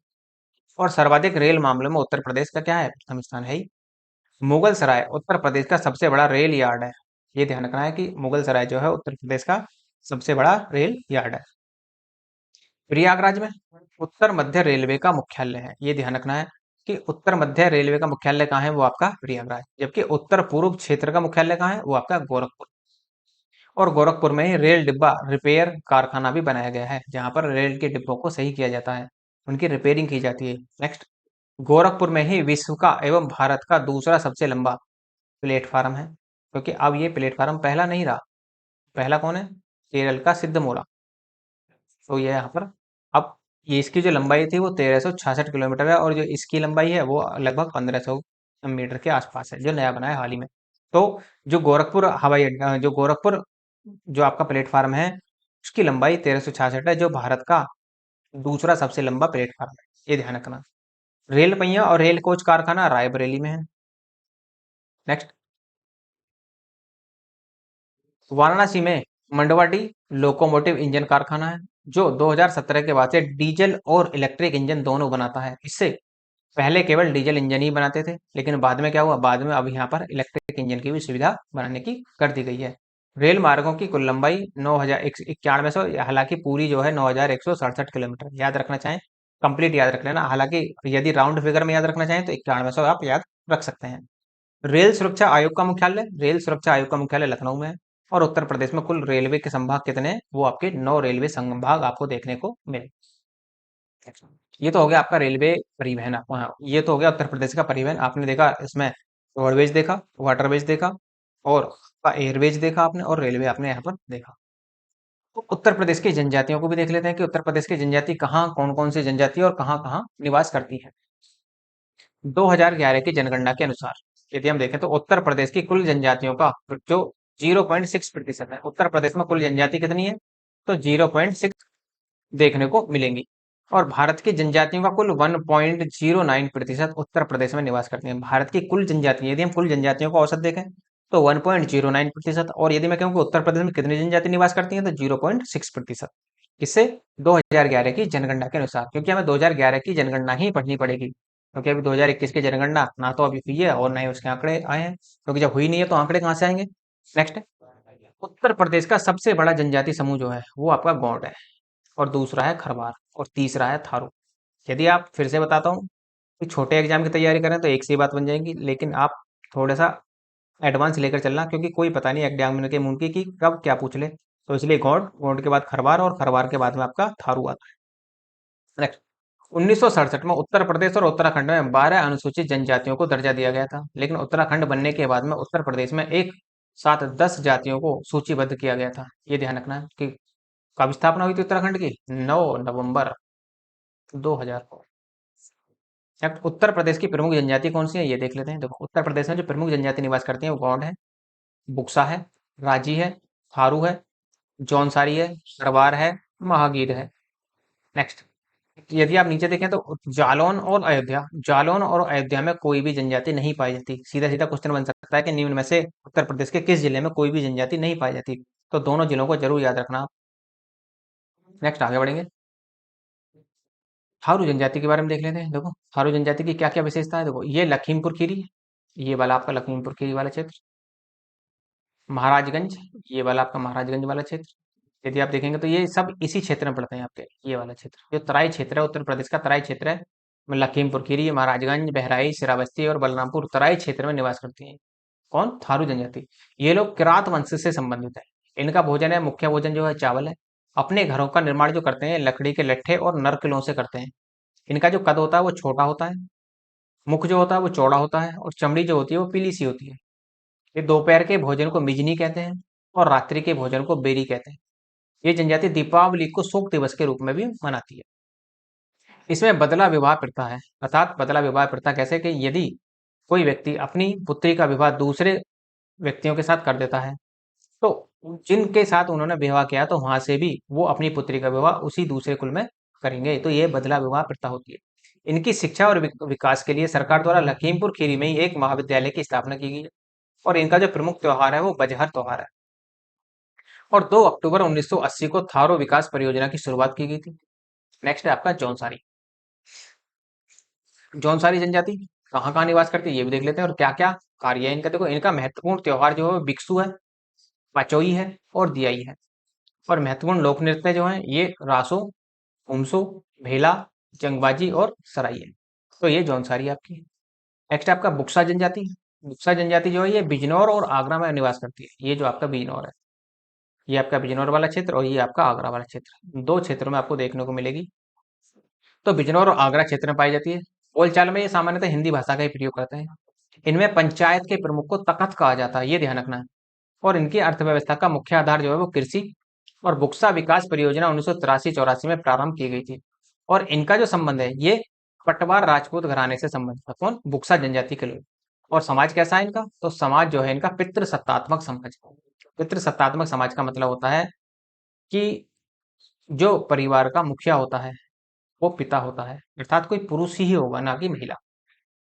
और सर्वाधिक रेल मामलों में उत्तर प्रदेश का क्या है, प्रथम स्थान है ही। मुगल सराय उत्तर प्रदेश का सबसे बड़ा रेल यार्ड है। ये ध्यान रखना है कि मुगल सराय जो है उत्तर प्रदेश का सबसे बड़ा रेल यार्ड है। प्रयागराज में उत्तर मध्य रेलवे का मुख्यालय है। ये ध्यान रखना है कि उत्तर मध्य रेलवे का मुख्यालय कहाँ है, वो आपका प्रयागराज। जबकि उत्तर पूर्व क्षेत्र का मुख्यालय कहाँ है, वो आपका गोरखपुर। और गोरखपुर में ही रेल डिब्बा रिपेयर कारखाना भी बनाया गया है, जहां पर रेल के डिब्बों को सही किया जाता है, उनकी रिपेयरिंग की जाती है। नेक्स्ट, गोरखपुर में ही विश्व का एवं भारत का दूसरा सबसे लंबा प्लेटफार्म है, क्योंकि अब ये प्लेटफार्म पहला नहीं रहा। पहला कौन है? केरल का सिद्धमोला। तो ये यहाँ पर अब ये इसकी जो लंबाई थी वो 1366 किलोमीटर है, और जो इसकी लंबाई है वो लगभग 1500 मीटर के आसपास है, जो नया बना है हाल ही में। तो जो गोरखपुर हवाई अड्डा, जो गोरखपुर जो आपका प्लेटफार्म है, उसकी लंबाई 1366 है, जो भारत का दूसरा सबसे लंबा प्लेटफार्म है, ये ध्यान रखना। रेल पहिया और रेल कोच कारखाना रायबरेली में है। नेक्स्ट, वाराणसी में मंडवाडी लोकोमोटिव इंजन कारखाना है, जो 2017 के बाद से डीजल और इलेक्ट्रिक इंजन दोनों बनाता है। इससे पहले केवल डीजल इंजन ही बनाते थे, लेकिन बाद में क्या हुआ, बाद में अब यहाँ पर इलेक्ट्रिक इंजन की भी सुविधा बनाने की कर दी गई है। रेल मार्गों की कुल लंबाई 9,91, हालांकि पूरी जो है 9,167 किलोमीटर, याद रखना चाहें कंप्लीट याद रख लेना, हालांकि यदि राउंड फिगर में याद रखना चाहें तो 91 आप याद रख सकते हैं। रेल सुरक्षा आयोग का मुख्यालय लखनऊ में है। और उत्तर प्रदेश में कुल रेलवे के संभाग कितने हैं? वो आपके 9 रेलवे संभाग आपको देखने को मिले। ये तो हो गया आपका रेलवे परिवहन। हाँ, ये तो हो गया उत्तर प्रदेश का परिवहन। आपने देखा इसमें रोडवेज देखा, वाटरवेज देखा, और एयरवेज देखा आपने, और रेलवे आपने यहाँ पर देखा। तो उत्तर प्रदेश की जनजातियों को भी देख लेते हैं कि उत्तर प्रदेश की जनजाति कहाँ, कौन कौन सी जनजाति और कहाँ कहाँ निवास करती है। 2011 की जनगणना के अनुसार यदि हम देखें तो उत्तर प्रदेश की कुल जनजातियों का जो 0.6% है, उत्तर प्रदेश में कुल जनजाति कितनी है? तो 0.6 देखने को मिलेंगी। और भारत की जनजातियों का कुल 1.09% उत्तर प्रदेश में निवास करती हैं। भारत की कुल जनजाति, यदि हम कुल जनजातियों का औसत देखें तो 1.09%, और यदि मैं कहूँ कि उत्तर प्रदेश में कितनी जनजाति निवास करती हैं तो 0.6%। किससे? 2011 की जनगणना के अनुसार, क्योंकि हमें 2011 की जनगणना ही पढ़नी पड़ेगी, क्योंकि अभी 2021 की जनगणना ना तो अभी हुई है और ना ही उसके आंकड़े आए हैं, क्योंकि जब हुई नहीं है तो आंकड़े कहाँ से आएंगे। नेक्स्ट, उत्तर प्रदेश का सबसे बड़ा जनजाति समूह जो है वो आपका गौंड है, और दूसरा है खरवार, और तीसरा है थारू। यदि आप, फिर से बताता हूँ कि छोटे एग्जाम की तैयारी करें तो एक सी बात बन जाएगी, लेकिन आप थोड़ा सा एडवांस लेकर चलना, क्योंकि कोई पता नहीं एग्जाम के मुंह की कब क्या पूछ ले। तो इसलिए गौंड, गौंड के बाद खरवार, और खरवार के बाद में आपका थारू आता है। नेक्स्ट, 1967 में उत्तर प्रदेश और उत्तराखंड में 12 अनुसूचित जनजातियों को दर्जा दिया गया था, लेकिन उत्तराखंड बनने के बाद में उत्तर प्रदेश में एक साथ 10 जातियों को सूचीबद्ध किया गया था। ये ध्यान रखना है कि कब स्थापना हुई थी उत्तराखंड की? 9 नवंबर 2000 को। नेक्स्ट, उत्तर प्रदेश की प्रमुख जनजाति कौन सी है ये देख लेते हैं। देखो, उत्तर प्रदेश में जो प्रमुख जनजाति निवास करती है वो गौंड है, बुक्सा है, राजी है, थारू है, जौनसारी है, सरवार है, महागीर है। नेक्स्ट, यदि आप नीचे देखें तो जालौन और अयोध्या में कोई भी जनजाति नहीं पाई जाती। सीधा सीधा क्वेश्चन बन सकता है कि निम्न में से उत्तर प्रदेश के किस जिले में कोई भी जनजाति नहीं पाई जाती? तो दोनों जिलों को जरूर याद रखना आप। नेक्स्ट, आगे बढ़ेंगे। थारू जनजाति के बारे में देख लेते हैं। देखो, थारू जनजाति की क्या क्या विशेषता है। देखो, ये लखीमपुर खीरी है, ये वाला आपका लखीमपुर खीरी वाला क्षेत्र। महाराजगंज, ये वाला आपका महाराजगंज वाला क्षेत्र। यदि आप देखेंगे तो ये सब इसी क्षेत्र में पड़ते हैं आपके, ये वाला क्षेत्र जो तराई क्षेत्र है, उत्तर प्रदेश का तराई क्षेत्र है। लखीमपुर खीरी, महाराजगंज, बहराइच, श्रावस्ती और बलरामपुर तराई क्षेत्र में निवास करती हैं। कौन? थारू जनजाति। ये लोग किरात वंश से संबंधित है। इनका भोजन है, मुख्य भोजन जो है चावल है। अपने घरों का निर्माण जो करते हैं लकड़ी के लट्ठे और नरकिलों से करते हैं। इनका जो कद होता है वो छोटा होता है, मुख जो होता है वो चौड़ा होता है, और चमड़ी जो होती है वो पीली सी होती है। ये दोपहर के भोजन को मिजनी कहते हैं, और रात्रि के भोजन को बेरी कहते हैं। ये जनजाति दीपावली को शोक दिवस के रूप में भी मनाती है। इसमें बदला विवाह प्रथा है, अर्थात बदला विवाह प्रथा कैसे कि यदि कोई व्यक्ति अपनी पुत्री का विवाह दूसरे व्यक्तियों के साथ कर देता है, तो जिनके साथ उन्होंने विवाह किया तो वहां से भी वो अपनी पुत्री का विवाह उसी दूसरे कुल में करेंगे। तो ये बदला विवाह प्रथा होती है। इनकी शिक्षा और विकास के लिए सरकार द्वारा लखीमपुर खीरी में ही एक महाविद्यालय की स्थापना की गई है। और इनका जो प्रमुख त्योहार है वो बजहर त्योहार है। और 2 अक्टूबर 1980 को थारो विकास परियोजना की शुरुआत की गई थी। नेक्स्ट है आपका जौनसारी। जौनसारी जनजाति कहाँ कहाँ निवास करती है ये भी देख लेते हैं, और क्या क्या कार्य है इनका। देखो, इनका महत्वपूर्ण त्योहार जो है बिक्सू है, पाचोई है, और दियाई है। और महत्वपूर्ण लोक नृत्य जो है ये रासो, हुमसो, भेला, जंगबाजी और सराई है। तो ये जौनसारी आपकी है। नेक्स्ट आपका बुक्सा जनजाति। बुक्सा जनजाति जो है ये बिजनौर और आगरा में निवास करती है। ये जो आपका बिजनौर है। ये आपका बिजनौर वाला क्षेत्र और ये आपका आगरा वाला क्षेत्र, दो क्षेत्रों में आपको देखने को मिलेगी। तो बिजनौर और आगरा क्षेत्र में पाई जाती है। बोलचाल में ये सामान्यतः हिंदी भाषा का ही प्रयोग करते हैं। इनमें पंचायत के प्रमुख को तखत कहा जाता है, ये ध्यान रखना है। और इनकी अर्थव्यवस्था का मुख्य आधार जो है वो कृषि और बुक्सा विकास परियोजना 1983-84 में प्रारंभ की गई थी। और इनका जो संबंध है ये पटवार राजपूत घराने से संबंधित है। कौन? बुक्सा जनजाति के लोग। और समाज कैसा है इनका? तो समाज जो है इनका पितृसत्तात्मक समाज। पितृसत्तात्मक समाज का मतलब होता है कि जो परिवार का मुखिया होता है वो पिता होता है, अर्थात कोई पुरुष ही होगा, ना कि महिला।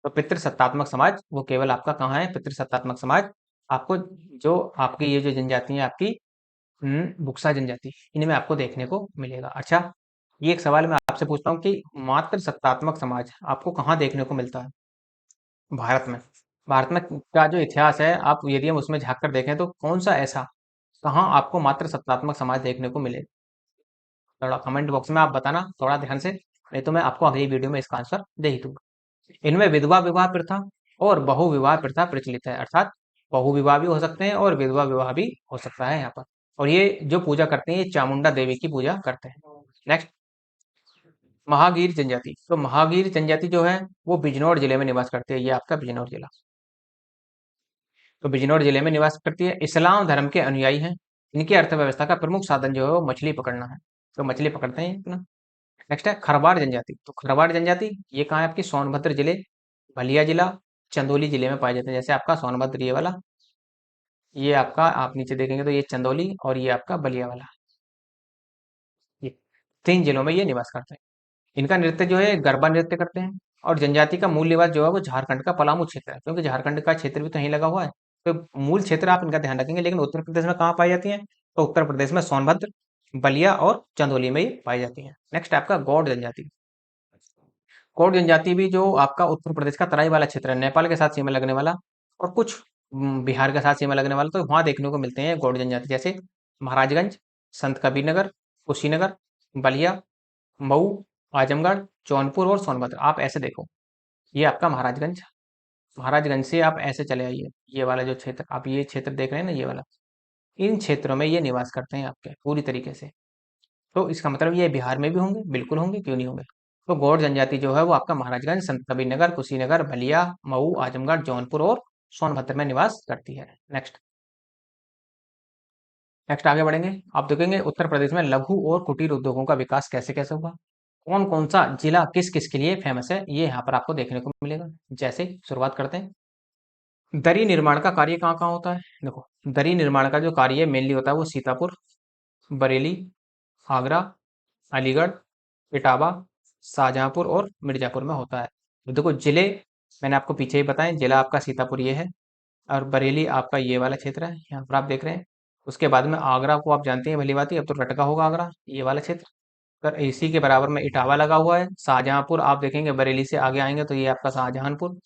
तो पितृसत्तात्मक समाज वो केवल आपका कहाँ है? पितृसत्तात्मक समाज आपको जो आपकी ये जो जनजाति है आपकी बुक्सा जनजाति, इनमें आपको देखने को मिलेगा। अच्छा, ये एक सवाल मैं आपसे पूछता हूँ कि मातृ सत्तात्मक समाज आपको कहाँ देखने को मिलता है? भारत में। भारत में का जो इतिहास है, आप यदि हम उसमें झांक कर देखें तो कौन सा ऐसा कहाँ आपको मातृ सत्तात्मक समाज देखने को मिले? थोड़ा कमेंट बॉक्स में आप बताना थोड़ा ध्यान से, नहीं तो मैं आपको अगली वीडियो में इसका आंसर दे ही दूंगा। इनमें विधवा विवाह प्रथा और बहु विवाह प्रथा प्रचलित है, अर्थात बहु विवाह भी हो सकते हैं और विधवा विवाह भी हो सकता है यहाँ पर। और ये जो पूजा करते हैं ये चामुंडा देवी की पूजा करते हैं। नेक्स्ट, महागीर जनजाति। तो महागीर जनजाति जो है वो बिजनौर जिले में निवास करती है, ये आपका बिजनौर जिला। तो बिजनौर जिले में निवास करती है, इस्लाम धर्म के अनुयायी हैं। इनकी अर्थव्यवस्था का प्रमुख साधन जो है वो मछली पकड़ना है, तो मछली पकड़ते हैं अपना। नेक्स्ट है खरवाड़ जनजाति। तो खरवाड़ जनजाति ये कहाँ है? आपकी सोनभद्र जिले, बलिया जिला, चंदौली जिले में पाए जाते हैं। जैसे आपका सोनभद्र ये वाला, ये आपका आप नीचे देखेंगे तो ये चंदौली और ये आपका बलिया वाला, ये तीन जिलों में ये निवास करते हैं। इनका नृत्य जो है गरबा नृत्य करते हैं। और जनजाति का मूल निवास जो है वो झारखंड का पलामू क्षेत्र है, क्योंकि झारखंड का क्षेत्र भी तो यहीं लगा हुआ है। तो मूल क्षेत्र आप इनका ध्यान रखेंगे। लेकिन उत्तर प्रदेश में कहाँ पाई जाती है? तो उत्तर प्रदेश में सोनभद्र, बलिया और चंदौली में ये पाई जाती है। नेक्स्ट आपका गौड़ जनजाति। गौड़ जनजाति भी जो आपका उत्तर प्रदेश का तराई वाला क्षेत्र है, नेपाल के साथ सीमा लगने वाला और कुछ बिहार के साथ सीमा लगने वाला, तो वहां देखने को मिलते हैं गौड़ जनजाति। जैसे महाराजगंज, संत कबीरनगर, कुशीनगर, बलिया, मऊ, आजमगढ़, जौनपुर और सोनभद्र। आप ऐसे देखो, ये आपका महाराजगंज, महाराजगंज से आप ऐसे चले आइए, ये वाला जो क्षेत्र आप ये क्षेत्र देख रहे हैं ना, ये वाला, इन क्षेत्रों में ये निवास करते हैं आपके पूरी तरीके से। तो इसका मतलब ये बिहार में भी होंगे, बिल्कुल होंगे, क्यों नहीं होंगे। तो गौड़ जनजाति जो है वो आपका महाराजगंज, संत कबीरनगर, कुशीनगर, बलिया, मऊ, आजमगढ़, जौनपुर और सोनभद्र में निवास करती है। नेक्स्ट, नेक्स्ट आगे बढ़ेंगे। आप देखेंगे उत्तर प्रदेश में लघु और कुटीर उद्योगों का विकास कैसे कैसे हुआ, कौन कौन सा जिला किस किस के लिए फेमस है, ये यहाँ पर आपको देखने को मिलेगा। जैसे शुरुआत करते हैं, दरी निर्माण का कार्य कहाँ कहाँ होता है? देखो, दरी निर्माण का जो कार्य मेनली होता है वो सीतापुर, बरेली, आगरा, अलीगढ़, इटावा, शाहजहांपुर और मिर्जापुर में होता है। तो देखो जिले मैंने आपको पीछे ही बताए, जिला आपका सीतापुर ये है और बरेली आपका ये वाला क्षेत्र है, यहाँ पर आप देख रहे हैं। उसके बाद में आगरा को आप जानते हैं भली बात ही, अब तो रटका का होगा आगरा, ये वाला क्षेत्र। पर इसी के बराबर में इटावा लगा हुआ है। शाहजहांपुर आप देखेंगे, बरेली से आगे आएंगे तो ये आपका शाहजहानपुर,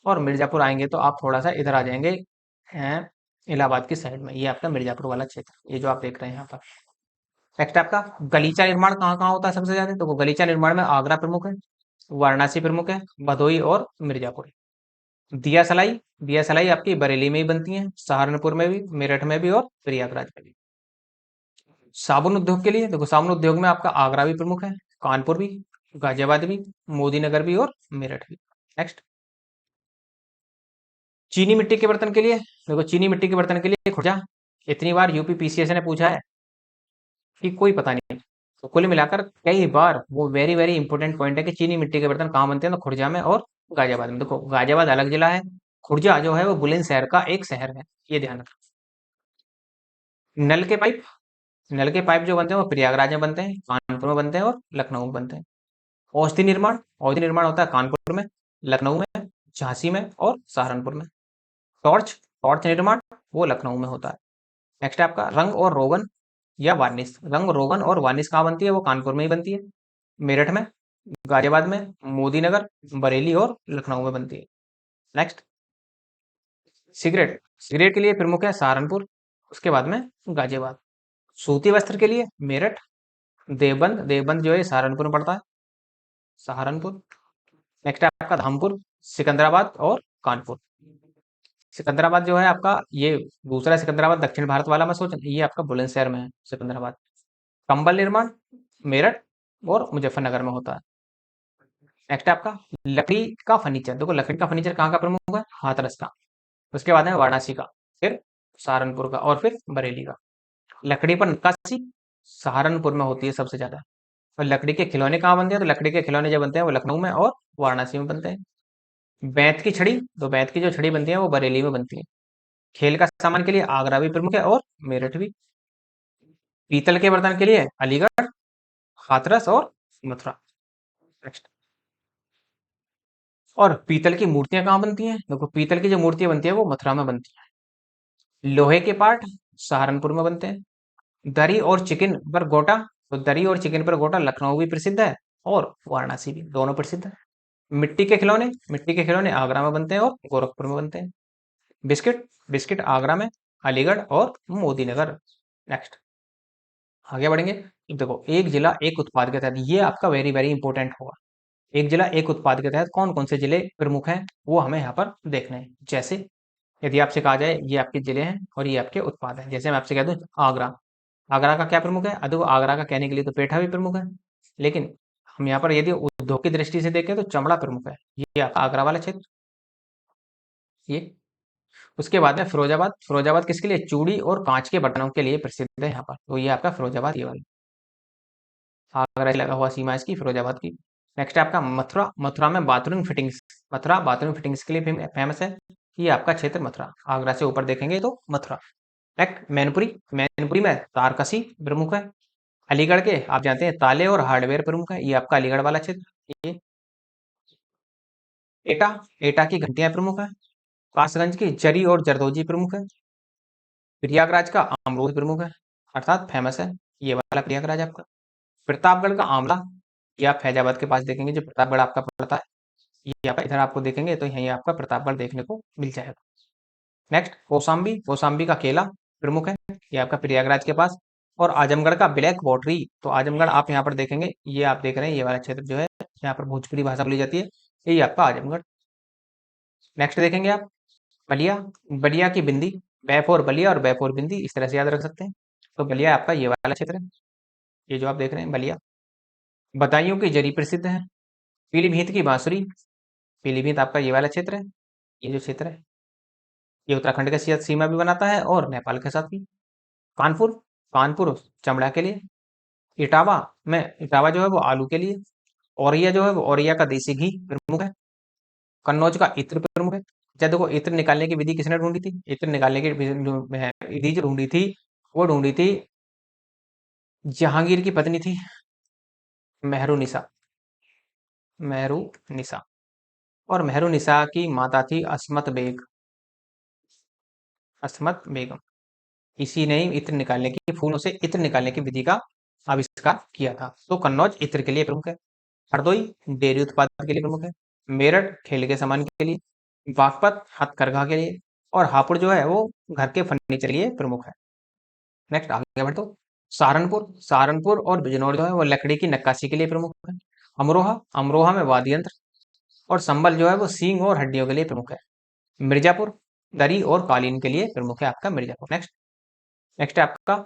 और मिर्जापुर आएंगे तो आप थोड़ा सा इधर आ जाएंगे इलाहाबाद की साइड में, ये आपका मिर्जापुर वाला क्षेत्र, ये जो आप देख रहे हैं यहाँ पर। नेक्स्ट आपका गलीचा निर्माण कहाँ कहाँ होता है सबसे ज्यादा? तो गलीचा निर्माण में आगरा प्रमुख है, वाराणसी प्रमुख है, भदोही और मिर्जापुर। दिया सलाई, दिया सलाई आपकी बरेली में ही बनती है, सहारनपुर में भी, मेरठ में भी और प्रयागराज में भी। साबुन उद्योग के लिए देखो, साबुन उद्योग में आपका आगरा भी प्रमुख है, कानपुर भी, गाजियाबाद भी, मोदीनगर भी और मेरठ भी। नेक्स्ट, चीनी मिट्टी के बर्तन के लिए देखो, चीनी मिट्टी के बर्तन के लिए खुर्जा। इतनी बार यूपी पीसीएस ने पूछा है कि कोई पता नहीं। तो कुल मिलाकर कई बार वो वेरी वेरी इंपॉर्टेंट पॉइंट है कि चीनी मिट्टी के बर्तन कहाँ बनते हैं? तो खुर्जा में और गाजियाबाद में। देखो गाजियाबाद अलग जिला है, खुर्जा जो है वो बुलंदशहर का एक शहर है, ये ध्यान रखना। नल के पाइप, नल के पाइप जो बनते हैं वो प्रयागराज में बनते हैं, कानपुर में बनते हैं और लखनऊ में बनते हैं। औषधि निर्माण, औषधि निर्माण होता है कानपुर में, लखनऊ में, झांसी में और सहारनपुर में। टॉर्च, टॉर्च निर्माण वो लखनऊ में होता है। नेक्स्ट है आपका रंग और रोगन या वार्निश। रंग, रोगन और वार्निश कहाँ बनती है? वो कानपुर में ही बनती है, मेरठ में, गाजियाबाद में, मोदीनगर, बरेली और लखनऊ में बनती है। नेक्स्ट, सिगरेट, सिगरेट के लिए प्रमुख है सहारनपुर, उसके बाद में गाजियाबाद। सूती वस्त्र के लिए मेरठ, देवबंद, देवबंद जो है सहारनपुर में पड़ता है, सहारनपुर। नेक्स्ट है आपका धामपुर, सिकंदराबाद और कानपुर। सिकंदराबाद जो है आपका, ये दूसरा सिकंदराबाद दक्षिण भारत वाला मैं सोच, ये आपका बुलंदशहर में है सिकंदराबाद। कंबल निर्माण मेरठ और मुजफ्फरनगर में होता है। नेक्स्ट है आपका लकड़ी का फर्नीचर। देखो लकड़ी का फर्नीचर कहाँ का प्रमुख है? हाथरस का। उसके बाद है वाराणसी का, फिर सहारनपुर का और फिर बरेली का। लकड़ी पर नक्काशी सहारनपुर में होती है सबसे ज्यादा। और लकड़ी के खिलौने कहाँ बनते हैं? तो लकड़ी के खिलौने जो बनते हैं वो लखनऊ में और वाराणसी में बनते हैं। बेंत की छड़ी, तो बेंत की जो छड़ी बनती है वो बरेली में बनती है। खेल का सामान के लिए आगरा भी प्रमुख है और मेरठ भी। पीतल के बर्तन के लिए अलीगढ़, हाथरस और मथुरा। नेक्स्ट। और पीतल की मूर्तियां कहाँ बनती हैं? देखो पीतल की जो मूर्तियां बनती है वो मथुरा में बनती है। लोहे के पार्ट सहारनपुर में बनते हैं। दरी और चिकन पर गोटा, तो दरी और चिकन पर गोटा लखनऊ भी प्रसिद्ध है और वाराणसी भी, दोनों प्रसिद्ध है। मिट्टी के खिलौने आगरा में बनते हैं और गोरखपुर में बनते हैं। बिस्किट, बिस्किट आगरा में, अलीगढ़ और मोदी नगर। नेक्स्ट आगे बढ़ेंगे। तो देखो एक जिला एक उत्पाद के तहत, ये आपका वेरी वेरी इंपॉर्टेंट होगा। एक जिला एक उत्पाद के तहत कौन कौन से जिले प्रमुख हैं वो हमें यहाँ पर देखने हैं। जैसे यदि आपसे कहा जाए ये आपके जिले हैं और ये आपके उत्पाद हैं, जैसे मैं आपसे कह दूं आगरा, आगरा का क्या प्रमुख है? देखो आगरा का कहने के लिए तो पेठा भी प्रमुख है, लेकिन हम यहाँ पर यदि उद्योग की दृष्टि से देखें तो चमड़ा प्रमुख है। ये आपका आगरा वाला क्षेत्र, ये। उसके बाद में फिरोजाबाद, फिरोजाबाद किसके लिए? चूड़ी और कांच के बर्तनों के लिए प्रसिद्ध है यहाँ पर, तो ये आपका फिरोजाबाद, ये वाला आगरा से लगा हुआ सीमा है इसकी, फिरोजाबाद की। नेक्स्ट है आपका मथुरा, मथुरा में bathroom fittings, Mathura bathroom fittings के लिए फेमस है। ये आपका क्षेत्र मथुरा, आगरा से ऊपर देखेंगे तो मथुरा। नेक्स्ट मैनपुरी, मैनपुरी में तारकसी प्रमुख है। अलीगढ़ के आप जानते हैं ताले और हार्डवेयर प्रमुख है, ये आपका अलीगढ़ वाला क्षेत्र। ये एटा, एटा की घंटियां प्रमुख है। कासगंज की जरी और जरदोजी प्रमुख है। प्रयागराज का अमरूद प्रमुख है, अर्थात फेमस है, ये वाला प्रयागराज आपका। प्रतापगढ़ का आंवला, ये आप फैजाबाद के पास देखेंगे जो प्रतापगढ़ आपका पड़ता है, ये आप इधर आपको देखेंगे तो यहीं आपका प्रतापगढ़ देखने को मिल जाएगा। नेक्स्ट कौशाम्बी, कौशाम्बी का केला प्रमुख है, ये आपका प्रयागराज के पास। और आजमगढ़ का ब्लैक वॉटरी, तो आजमगढ़ आप यहाँ पर देखेंगे, ये आप देख रहे हैं ये वाला क्षेत्र जो है यहाँ पर भोजपुरी भाषा बोली जाती है, यही आपका आजमगढ़। नेक्स्ट देखेंगे आप बलिया, बलिया की बिंदी, बैफोर बलिया और बैफोर बिंदी, इस तरह से याद रख सकते हैं। तो बलिया आपका ये वाला क्षेत्र है, ये जो आप देख रहे हैं बलिया। बदायूं की जरी प्रसिद्ध है। पीलीभीत की बांसुरी, पीलीभीत आपका ये वाला क्षेत्र है, ये जो क्षेत्र है ये उत्तराखंड के साथ सीमा भी बनाता है और नेपाल के साथ भी। कानपुर, कानपुर चमड़ा के लिए। इटावा में, इटावा जो है वो आलू के लिए। औरैया जो है वो औरैया का देसी घी प्रमुख है। कन्नौज का इत्र प्रमुख है। जब देखो इत्र निकालने की विधि किसने ढूंढी थी? इत्र निकालने की विधि जो ढूंढी थी वो ढूंढी थी जहांगीर की पत्नी थी मेहरुनिसा, मेहरुनिसा। और मेहरुनिसा की माता थी अस्मत बेग, अस्मत बेगम। इसी ने इत्र निकालने की, फूलों से इत्र निकालने की विधि का आविष्कार किया था। तो कन्नौज इत्र के लिए प्रमुख है। हरदोई डेयरी उत्पाद के लिए प्रमुख है। मेरठ खेल के सामान के लिए। बागपत हथकरघा के लिए। और हापुड़ जो है वो घर के फर्नीचर के लिए प्रमुख है। नेक्स्ट आगे बढ़ो। सहारनपुर, सहारनपुर और बिजनौर जो है वो लकड़ी की नक्काशी के लिए प्रमुख है। अमरोहा, अमरोहा में वाद्य यंत्र। और संबल जो है वो सींग और हड्डियों के लिए प्रमुख है। मिर्जापुर दरी और कालीन के लिए प्रमुख है आपका मिर्जापुर। नेक्स्ट, नेक्स्ट है आपका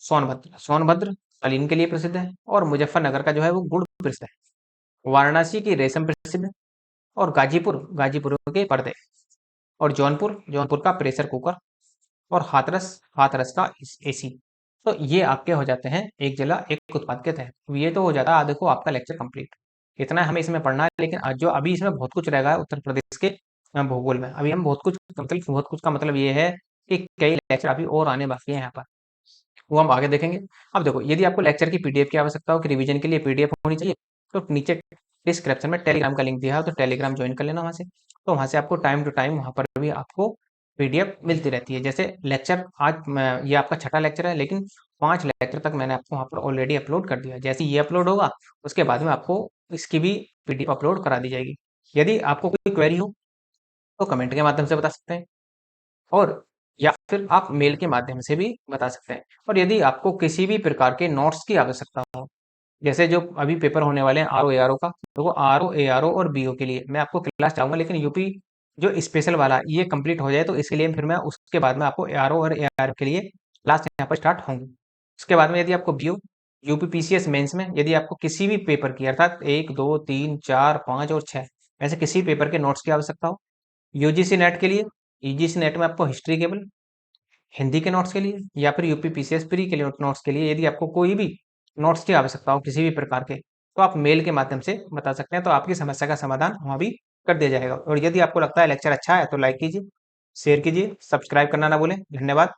सोनभद्र, सोनभद्र कालीन के लिए प्रसिद्ध है। और मुजफ्फरनगर का जो है वो गुड़ प्रसिद्ध है। वाराणसी की रेशम प्रसिद्ध है। और गाजीपुर, गाजीपुर के पर्दे। और जौनपुर, जौनपुर का प्रेशर कुकर। और हाथरस, हाथरस का एसी। तो ये आपके हो जाते हैं एक जिला एक उत्पाद के तहत। ये तो हो जाता है देखो आपका लेक्चर कंप्लीट। इतना हमें इसमें पढ़ना है, लेकिन आज जो अभी इसमें बहुत कुछ रहेगा उत्तर प्रदेश के भूगोल में। अभी हम बहुत कुछ, मतलब बहुत कुछ का मतलब ये है कि कई लेक्चर अभी और आने बाकी है यहाँ पर, वो हम आगे देखेंगे। अब देखो यदि आपको लेक्चर की पीडीएफ की आवश्यकता हो कि रिवीजन के लिए पीडीएफ होनी चाहिए, तो नीचे डिस्क्रिप्शन में टेलीग्राम का लिंक दिया है, तो टेलीग्राम ज्वाइन कर लेना वहां से। तो वहां से आपको टाइम टू टाइम वहां पर भी आपको पीडीएफ मिलती रहती है। जैसे लेक्चर आज ये आपका छठा लेक्चर है, लेकिन 5 लेक्चर तक मैंने आपको वहां पर ऑलरेडी अपलोड कर दिया है। जैसे ये अपलोड होगा उसके बाद में आपको इसकी भी पीडीएफ अपलोड करा दी जाएगी। यदि आपको कोई क्वेरी हो तो कमेंट के माध्यम से बता सकते हैं, और या फिर आप मेल के माध्यम से भी बता सकते हैं। और यदि आपको किसी भी प्रकार के नोट्स की आवश्यकता हो, जैसे जो अभी पेपर होने वाले हैं आरओ एआरओ का, तो वो आरओ एआरओ और बीओ के लिए मैं आपको क्लास चाहूंगा, लेकिन यूपी जो स्पेशल वाला ये कंप्लीट हो जाए तो इसके लिए फिर मैं उसके बाद में आपको ARO और AR के लिए क्लास यहाँ पर स्टार्ट होंगी। उसके बाद में यदि आपको बीओ यूपीपीसीएस मेंस में यदि आपको किसी भी पेपर की अर्थात 1 2 3 4 5 और 6 ऐसे किसी पेपर के नोट्स की आवश्यकता हो, यूजीसी नेट के लिए यूजीसी नेट में आपको हिस्ट्री केवल हिंदी के नोट्स के लिए या फिर यूपीपीसीएस प्री के लिए नोट्स के लिए यदि आपको कोई भी नोट्स की आवश्यकता हो किसी भी प्रकार के तो आप मेल के माध्यम से बता सकते हैं, तो आपकी समस्या का समाधान वहाँ भी कर दिया जाएगा। और यदि आपको लगता है लेक्चर अच्छा है तो लाइक कीजिए, शेयर कीजिए, सब्सक्राइब करना ना भूलें। धन्यवाद।